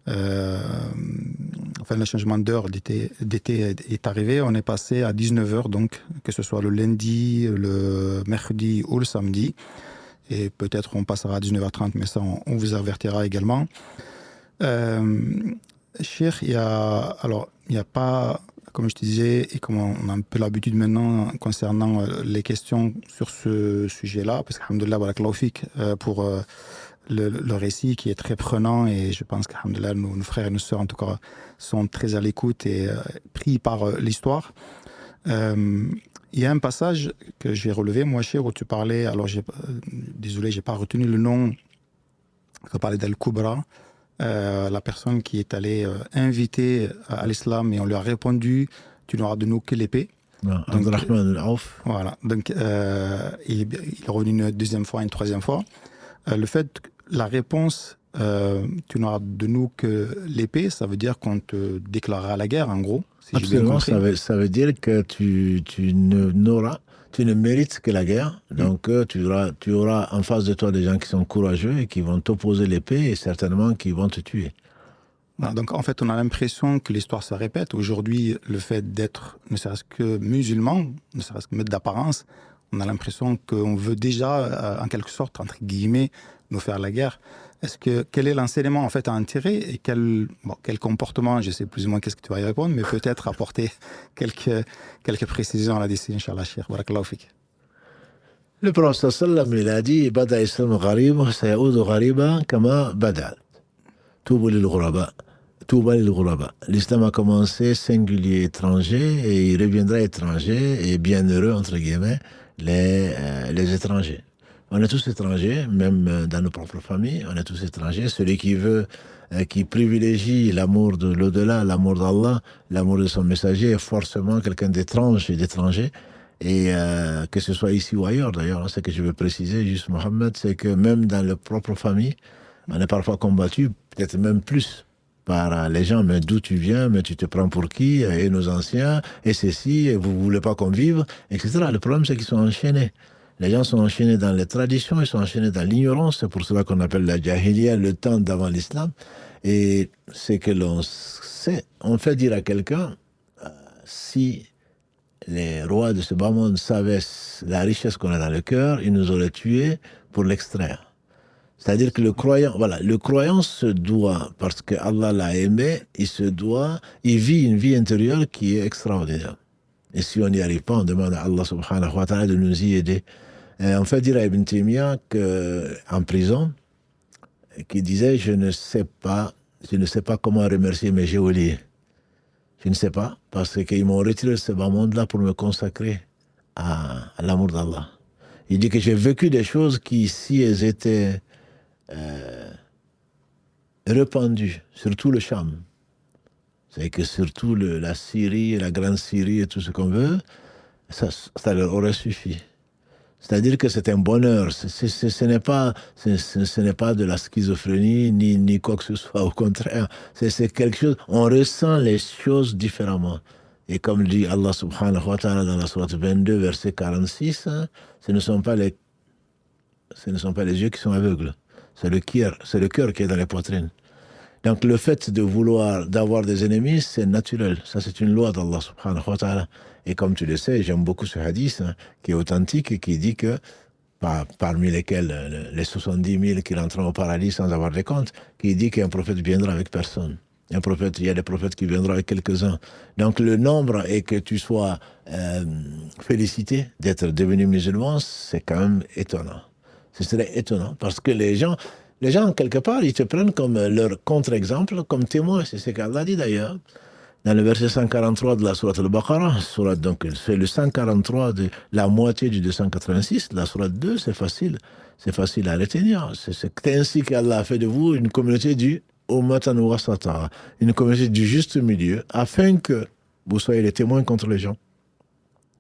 Le changement d'heure d'été est arrivé, on est passé à 19h, donc que ce soit le lundi, le mercredi ou le samedi, et peut-être on passera à 19h30, mais ça on vous avertira également. Cheikh, il y a pas, comme je te disais, et comme on a un peu l'habitude maintenant concernant les questions sur ce sujet-là, parce qu'alhamdoulilah, barakallahu fik, pour le récit qui est très prenant, et je pense qu'alhamdoulilah, nos frères et nos sœurs en tout cas sont très à l'écoute et pris par l'histoire. Il y a un passage que j'ai relevé, moi, cher, où tu parlais, alors désolé, j'ai pas retenu le nom, tu parlais d'Al-Kubra, la personne qui est allée inviter à l'islam, et on lui a répondu, tu n'auras de nous que l'épée. Abdurrahman al-Auf. Voilà, donc il est revenu une deuxième fois, une troisième fois. Le fait, la réponse, tu n'auras de nous que l'épée, ça veut dire qu'on te déclarera la guerre, en gros. Si absolument, ça veut dire que tu ne mérites que la guerre. Donc tu auras en face de toi des gens qui sont courageux et qui vont t'opposer l'épée et certainement qui vont te tuer. Voilà, donc en fait, on a l'impression que l'histoire se répète. Aujourd'hui, le fait d'être, ne serait-ce que musulman, ne serait-ce que maître d'apparence, on a l'impression qu'on veut déjà, en quelque sorte, entre guillemets, nous faire la guerre. Quel est l'enseignement en fait à en tirer, et quel comportement, je sais plus ou moins qu'est-ce que tu vas y répondre, mais peut-être apporter quelques précisions à la dessus, Inch'Allah, Cheikh. Barakallahu fik. Le prophète sallam, il a dit, Bada islam gharib, sayaoud ghariba kama badal. Touba lil ghuraba. L'islam a commencé singulier étranger et il reviendra étranger et bienheureux, entre guillemets, les étrangers. On est tous étrangers, même dans nos propres familles, on est tous étrangers. Celui qui privilégie l'amour de l'au-delà, l'amour d'Allah, l'amour de son messager, est forcément quelqu'un d'étrange et d'étranger. Et que ce soit ici ou ailleurs, d'ailleurs, ce que je veux préciser, juste Mohamed, c'est que même dans nos propres familles, on est parfois combattu, peut-être même plus, par les gens, mais d'où tu viens, mais tu te prends pour qui, et nos anciens, et ceci, et vous ne voulez pas qu'on vive, etc. Le problème, c'est qu'ils sont enchaînés. Les gens sont enchaînés dans les traditions, ils sont enchaînés dans l'ignorance, c'est pour cela qu'on appelle la jahiliya, le temps d'avant l'islam. Et c'est que l'on sait, on fait dire à quelqu'un, si les rois de ce bas monde savaient la richesse qu'on a dans le cœur, ils nous auraient tués pour l'extraire. C'est-à-dire que le croyant se doit, parce que Allah l'a aimé, il vit une vie intérieure qui est extraordinaire. Et si on n'y arrive pas, on demande à Allah subhanahu wa ta'ala de nous y aider. En fait, dire à Ibn Taymiyyah qu'en prison, qui disait, je ne sais pas comment remercier mes geôliers. Je ne sais pas, parce qu'ils m'ont retiré de ce bas monde-là pour me consacrer à l'amour d'Allah. Il dit que j'ai vécu des choses qui, si elles étaient répandues sur tout le Cham, c'est que surtout la Syrie, la grande Syrie et tout ce qu'on veut, ça leur aurait suffi. C'est-à-dire que c'est un bonheur. Ce n'est pas de la schizophrénie ni quoi que ce soit. Au contraire, c'est quelque chose. On ressent les choses différemment. Et comme dit Allah subhanahu wa ta'ala dans la sourate 22, verset 46, ce ne sont pas les yeux qui sont aveugles. C'est le cœur qui est dans les poitrines. Donc le fait d'avoir des ennemis, c'est naturel. Ça, c'est une loi d'Allah subhanahu wa ta'ala. Et comme tu le sais, j'aime beaucoup ce hadith qui est authentique et qui dit que, parmi lesquels les 70 000 qui rentreront au paradis sans avoir de compte, qui dit qu'un prophète viendra avec personne. Il y a des prophètes qui viendront avec quelques-uns. Donc le nombre et que tu sois félicité d'être devenu musulman, c'est quand même étonnant. Ce serait étonnant parce que les gens, quelque part, ils te prennent comme leur contre-exemple, comme témoin. C'est ce qu'Allah dit d'ailleurs. Dans le verset 143 de la sourate Al-Baqarah, donc c'est le 143 de la moitié du 286, la sourate 2, c'est facile à retenir. C'est ainsi qu'Allah a fait de vous une communauté du Ummatan Wasata, une communauté du juste milieu, afin que vous soyez les témoins contre les gens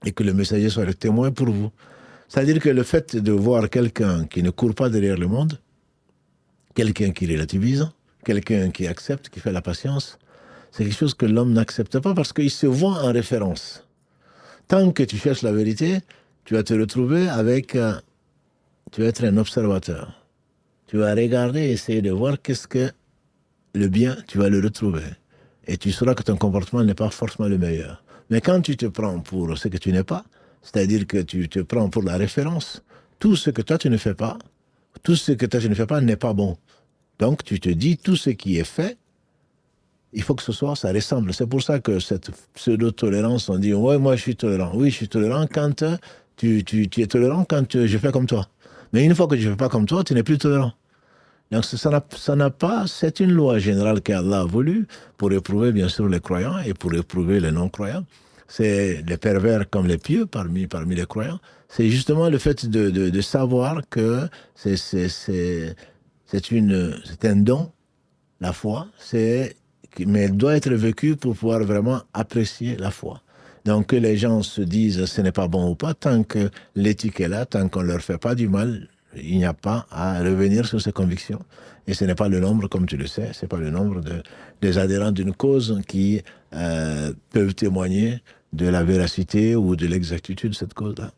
et que le messager soit le témoin pour vous. C'est-à-dire que le fait de voir quelqu'un qui ne court pas derrière le monde, quelqu'un qui relativise, quelqu'un qui accepte, qui fait la patience, c'est quelque chose que l'homme n'accepte pas parce qu'il se voit en référence. Tant que tu cherches la vérité, tu vas te retrouver tu vas être un observateur. Tu vas regarder et essayer de voir qu'est-ce que le bien, tu vas le retrouver. Et tu sauras que ton comportement n'est pas forcément le meilleur. Mais quand tu te prends pour ce que tu n'es pas, c'est-à-dire que tu te prends pour la référence, tout ce que toi tu ne fais pas n'est pas bon. Donc tu te dis, tout ce qui est fait, il faut que ça ressemble. C'est pour ça que cette pseudo-tolérance, on dit, ouais, moi je suis tolérant. Oui, je suis tolérant quand tu es tolérant quand je fais comme toi. Mais une fois que je ne fais pas comme toi, tu n'es plus tolérant. Donc c'est une loi générale qu'Allah a voulu pour éprouver bien sûr les croyants et pour éprouver les non-croyants. C'est les pervers comme les pieux parmi les croyants. C'est justement le fait de savoir que c'est un don, la foi, mais elle doit être vécue pour pouvoir vraiment apprécier la foi. Donc que les gens se disent ce n'est pas bon ou pas, tant que l'éthique est là, tant qu'on ne leur fait pas du mal, il n'y a pas à revenir sur ces convictions. Et ce n'est pas le nombre, comme tu le sais, ce n'est pas le nombre des adhérents d'une cause qui peuvent témoigner de la véracité ou de l'exactitude de cette cause-là.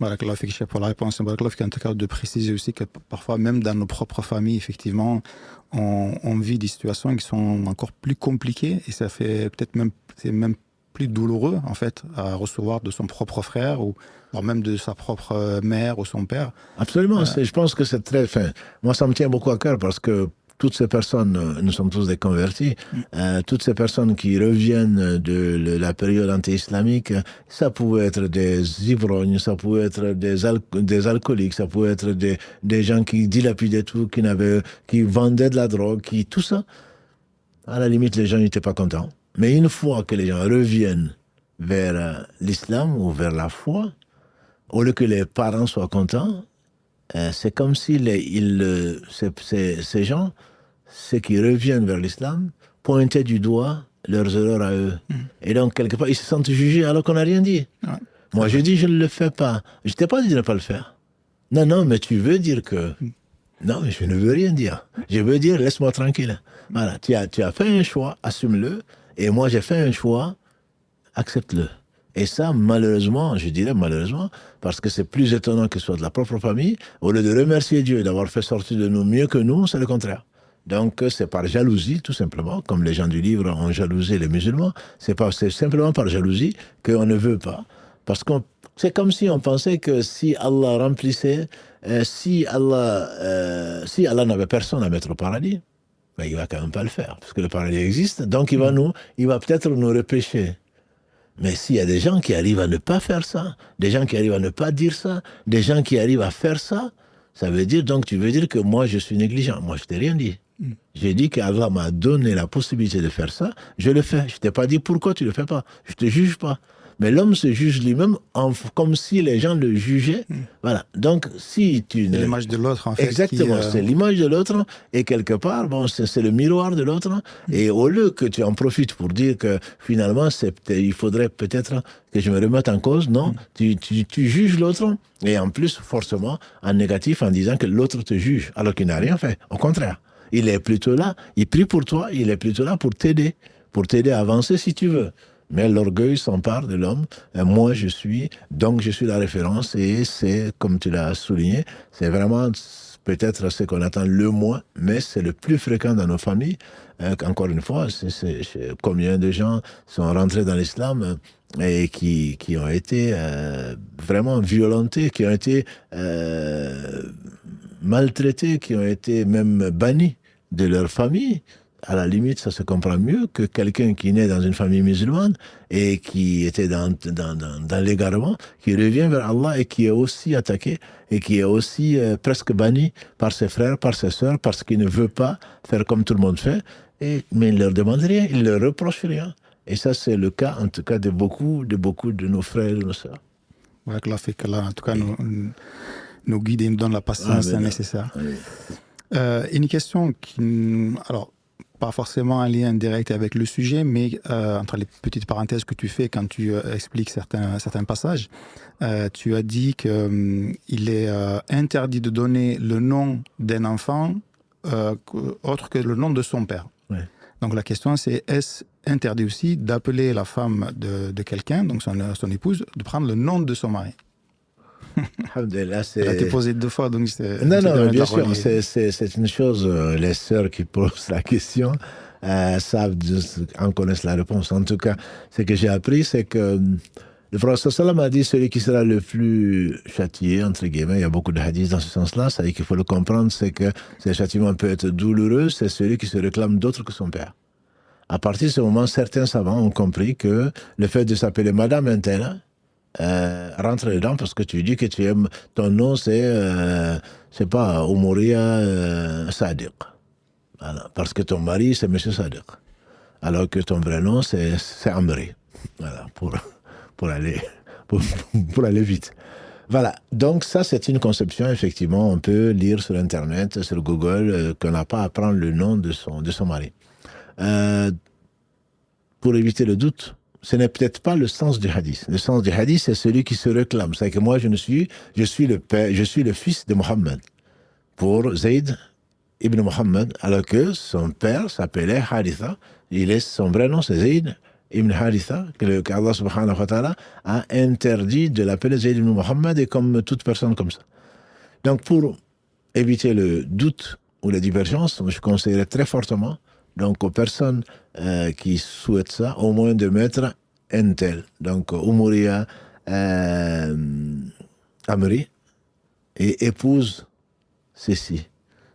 Barakallahu fik, chef, pour la réponse. Barakallahu fik, en tout cas, de préciser aussi que parfois, même dans nos propres familles, effectivement, on vit des situations qui sont encore plus compliquées et ça fait c'est même plus douloureux, en fait, à recevoir de son propre frère ou voire même de sa propre mère ou son père. Absolument, je pense que c'est très fin. Moi, ça me tient beaucoup à cœur parce que toutes ces personnes, nous sommes tous des convertis, toutes ces personnes qui reviennent de la période anti-islamique, ça pouvait être des ivrognes, ça pouvait être des alcooliques, ça pouvait être des gens qui dilapidaient tout, qui vendaient de la drogue, tout ça. À la limite, les gens n'étaient pas contents. Mais une fois que les gens reviennent vers l'islam ou vers la foi, au lieu que les parents soient contents, c'est comme si ces gens, ceux qui reviennent vers l'islam, pointaient du doigt leurs erreurs à eux. Et donc, quelque part, ils se sentent jugés alors qu'on n'a rien dit. Ouais. Moi, je dis, je ne le fais pas. Je ne t'ai pas dit de ne pas le faire. Non, mais tu veux dire que... Non, mais je ne veux rien dire. Je veux dire, laisse-moi tranquille. Voilà, tu as fait un choix, assume-le. Et moi, j'ai fait un choix, accepte-le. Et ça, malheureusement, je dirais malheureusement, parce que c'est plus étonnant que ce soit de la propre famille, au lieu de remercier Dieu d'avoir fait sortir de nous mieux que nous, c'est le contraire. Donc, c'est par jalousie, tout simplement, comme les gens du livre ont jalousé les musulmans. C'est simplement par jalousie qu'on ne veut pas. Parce que c'est comme si on pensait que si Allah remplissait, si Allah n'avait personne à mettre au paradis, ben, il ne va quand même pas le faire, parce que le paradis existe. Donc, il va peut-être nous repêcher. Mais s'il y a des gens qui arrivent à ne pas faire ça, des gens qui arrivent à ne pas dire ça, des gens qui arrivent à faire ça, ça veut dire, donc tu veux dire que moi je suis négligent. Moi je t'ai rien dit. J'ai dit qu'Allah m'a donné la possibilité de faire ça, je le fais. Je t'ai pas dit pourquoi tu le fais pas. Je te juge pas. Mais l'homme se juge lui-même comme si les gens le jugeaient. Voilà. Donc, si tu C'est l'image de l'autre, en fait. Exactement, c'est l'image de l'autre. Et quelque part, bon, c'est le miroir de l'autre. Et au lieu que tu en profites pour dire que finalement, il faudrait peut-être que je me remette en cause, non, tu juges l'autre. Et en plus, forcément, en négatif, en disant que l'autre te juge, alors qu'il n'a rien fait. Au contraire. Il est plutôt là, il prie pour toi, il est plutôt là pour t'aider à avancer si tu veux. Mais l'orgueil s'empare de l'homme. Moi, je suis la référence. Et c'est, comme tu l'as souligné, c'est vraiment peut-être ce qu'on attend le moins, mais c'est le plus fréquent dans nos familles. Encore une fois, combien de gens sont rentrés dans l'islam et qui ont été vraiment violentés, qui ont été maltraités, qui ont été même bannis de leur famille. À la limite, ça se comprend mieux que quelqu'un qui naît dans une famille musulmane et qui était dans l'égarement, qui revient vers Allah et qui est aussi attaqué et qui est aussi presque banni par ses frères, par ses sœurs, parce qu'il ne veut pas faire comme tout le monde fait. Mais il ne leur demande rien, il ne leur reproche rien. Et ça, c'est le cas, en tout cas, de beaucoup de nos frères et de nos sœurs. Voilà, que là, en tout cas, nous guide et nous donne la patience nécessaire. Oui. Une question qui... Alors, pas forcément un lien direct avec le sujet, mais entre les petites parenthèses que tu fais quand tu expliques certains passages, tu as dit qu'il est interdit de donner le nom d'un enfant autre que le nom de son père. Ouais. Donc la question c'est, est-ce interdit aussi d'appeler la femme de quelqu'un, donc son épouse, de prendre le nom de son mari? Alhamdulillah, Elle a été posée 2 fois, donc Non, bien sûr, c'est une chose, les sœurs qui posent la question en connaissent la réponse. En tout cas, ce que j'ai appris, c'est que le prophète sallam a dit celui qui sera le plus châtié, entre guillemets, il y a beaucoup de hadiths dans ce sens-là, ça veut dire qu'il faut le comprendre, c'est que ce châtiment peut être douloureux, c'est celui qui se réclame d'autre que son père. À partir de ce moment, certains savants ont compris que le fait de s'appeler Madame Intel, rentre dedans parce que tu dis que tu aimes, ton nom c'est, je sais pas, Oumoria Sadiq. Voilà, parce que ton mari c'est Monsieur Sadiq. Alors que ton vrai nom c'est Amri. Voilà, pour aller vite. Voilà, donc ça c'est une conception, effectivement, on peut lire sur Internet, sur Google, qu'on n'a pas à prendre le nom de son mari. Pour éviter le doute, ce n'est peut-être pas le sens du hadith. Le sens du hadith, c'est celui qui se réclame. C'est que moi, je suis le fils de Mohammed. Pour Zayd ibn Mohammed, alors que son père s'appelait Haritha. Son vrai nom, c'est Zayd ibn Haritha, qu'Allah subhanahu wa ta'ala a interdit de l'appeler Zayd ibn Mohammed et comme toute personne comme ça. Donc, pour éviter le doute ou la divergence, je conseillerais très fortement donc aux personnes qui souhaitent ça, au moins de mettre un tel. Donc, Oumoria Amri et épouse ceci.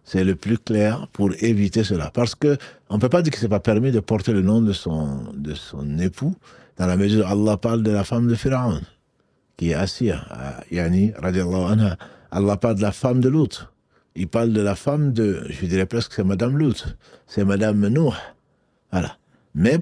C'est le plus clair pour éviter cela. Parce que on ne peut pas dire que ce n'est pas permis de porter le nom de son époux, dans la mesure où Allah parle de la femme de Pharaon, qui est Asiya, Yani, radiallahu anha. Allah parle de la femme de Lut. Il parle de la femme je dirais presque que c'est Madame Lut, c'est Madame Nouh. Voilà. Mais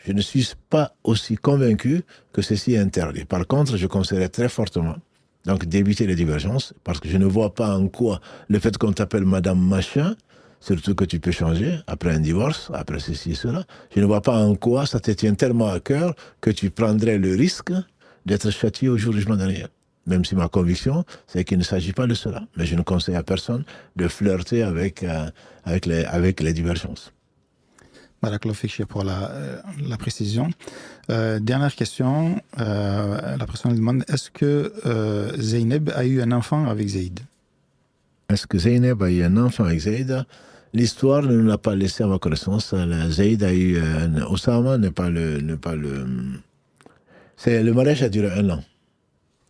je ne suis pas aussi convaincu que ceci est interdit. Par contre, je conseillerais très fortement donc d'éviter les divergences, parce que je ne vois pas en quoi le fait qu'on t'appelle Madame Machin, surtout que tu peux changer après un divorce, après ceci et cela, je ne vois pas en quoi ça te tient tellement à cœur que tu prendrais le risque d'être châtié au jour du jugement dernier. Même si ma conviction, c'est qu'il ne s'agit pas de cela. Mais je ne conseille à personne de flirter avec les divergences. Barakallahu fik pour la précision. Dernière question. La personne demande, est-ce que Zeynep a eu un enfant avec Zayd? Est-ce que Zeynep a eu un enfant avec Zayd? l'histoire ne nous l'a pas laissé à ma connaissance. Zayd a eu Osama c'est le mariage a duré 1 an.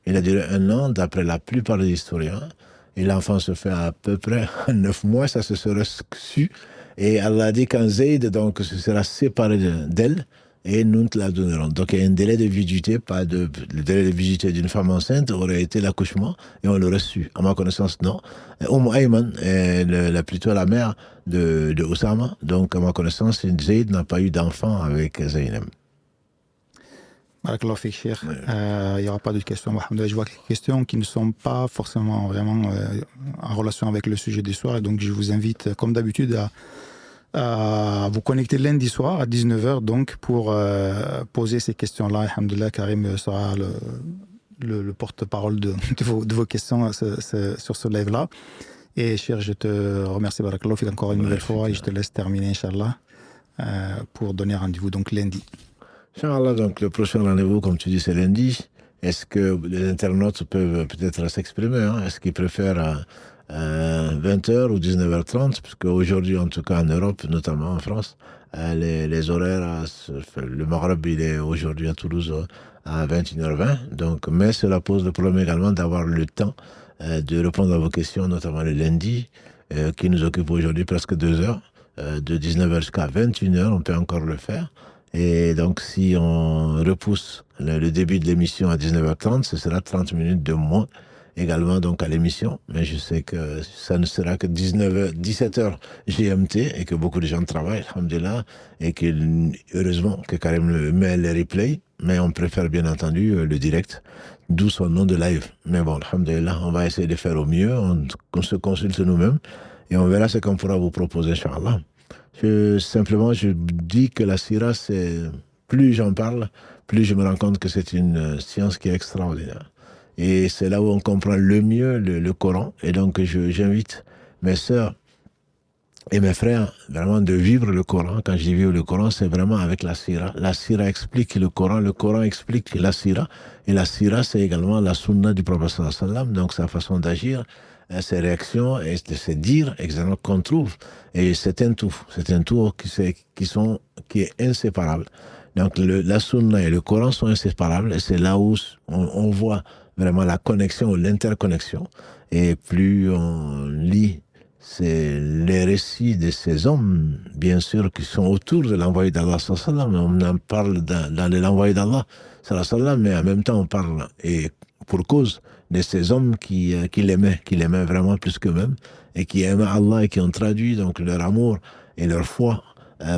Il a duré 1 an d'après la plupart des historiens. Et l'enfant se fait à peu près 9 mois, ça se serait su. Et Allah a dit quand Zayd donc se sera séparé d'elle, et nous te la donnerons. Donc il y a un délai de vigilité, le délai de vigilité d'une femme enceinte aurait été l'accouchement, et on l'aurait su. À ma connaissance, non. Ayman est plutôt la mère de Osama, donc à ma connaissance, Zayd n'a pas eu d'enfant avec Zaynab. Barakallahu fik, Cheikh. Il n'y aura pas de questions. Je vois quelques questions qui ne sont pas forcément vraiment en relation avec le sujet du soir. Et donc, je vous invite, comme d'habitude, à vous connecter lundi soir à 19h donc, pour poser ces questions-là. Alhamdoulilah, Karim sera le porte-parole de vos questions sur ce live-là. Et Cheikh, je te remercie, Barakallahu fik, encore une nouvelle fois. Et je te laisse terminer, Inch'Allah, pour donner rendez-vous donc lundi. Inch'Allah, donc le prochain rendez-vous, comme tu dis, c'est lundi. Est-ce que les internautes peuvent peut-être s'exprimer, hein? Est-ce qu'ils préfèrent 20h ou 19h30? Parce qu'aujourd'hui, en tout cas en Europe, notamment en France, les horaires, le Maghreb, il est aujourd'hui à Toulouse à 21h20. Donc, mais cela pose le problème également d'avoir le temps de répondre à vos questions, notamment le lundi, qui nous occupe aujourd'hui presque 2 heures. De 19h jusqu'à 21h, on peut encore le faire. Et donc, si on repousse le début de l'émission à 19h30, ce sera 30 minutes de moins également donc à l'émission. Mais je sais que ça ne sera que 17h GMT et que beaucoup de gens travaillent, alhamdoulilah, et que heureusement que Karim met les replays. Mais on préfère bien entendu le direct, d'où son nom de live. Mais bon, alhamdoulilah, on va essayer de faire au mieux. On se consulte nous-mêmes et on verra ce qu'on pourra vous proposer, Inch'Allah. Simplement, je dis que la Sira, plus j'en parle, plus je me rends compte que c'est une science qui est extraordinaire. Et c'est là où on comprend le mieux le Coran. Et donc, j'invite mes sœurs et mes frères vraiment de vivre le Coran. Quand je dis vivre le Coran, c'est vraiment avec la Sira. La Sira explique le Coran explique la Sira. Et la Sira, c'est également la Sunna du prophète sallallahu alayhi wa sallam, donc sa façon d'agir, ses réactions et ses dires exactement qu'on trouve. Et c'est un tout qui est inséparable. Donc la Sunna et le Coran sont inséparables et c'est là où on voit vraiment la connexion ou l'interconnexion. Et plus on lit les récits de ces hommes, bien sûr, qui sont autour de l'envoyé d'Allah, on en parle dans l'envoyé d'Allah, mais en même temps on parle, et pour cause, de ces hommes qui l'aimaient vraiment plus qu'eux-mêmes, et qui aimaient Allah et qui ont traduit donc leur amour et leur foi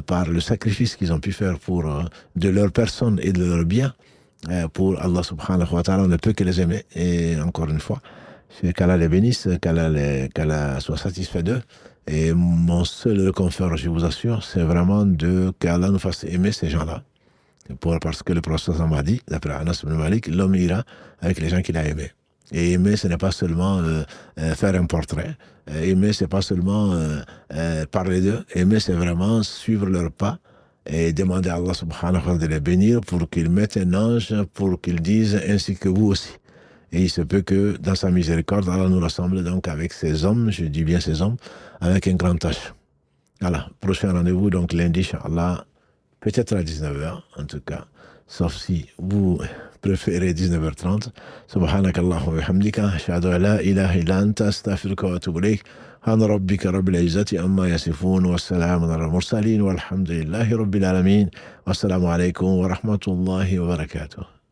par le sacrifice qu'ils ont pu faire de leur personne et de leur bien pour Allah subhanahu wa ta'ala. On ne peut que les aimer. Et encore une fois, qu'Allah les bénisse, qu'Allah soit satisfait d'eux. Et mon seul réconfort, je vous assure, c'est vraiment qu'Allah nous fasse aimer ces gens-là. Parce que le prophète m'a dit, d'après Anas ibn Malik, l'homme ira avec les gens qu'il a aimés. Et aimer, ce n'est pas seulement faire un portrait. Aimer, c'est pas seulement parler d'eux. Aimer, c'est vraiment suivre leurs pas et demander à Allah subhanahu wa ta'ala de les bénir pour qu'il mette un ange, pour qu'il dise ainsi que vous aussi. Et il se peut que dans sa miséricorde, Allah nous rassemble donc avec ces hommes, je dis bien ces hommes, avec un grand H. Voilà, prochain rendez-vous donc lundi, Inch'Allah, peut-être à 19h en tout cas, sauf si vous préférez 19h30. Subhanakallah wa bihamdika, ashhadu an la ilaha illa anta, astaghfiruka wa atubu ilayk. Subhana rabbika rabbil izzati amma yasifun, wa salamun ala al-mursalin, walhamdulillahi rabbil alamin. Wassalamu alaykum wa rahmatullahi wa barakatuh.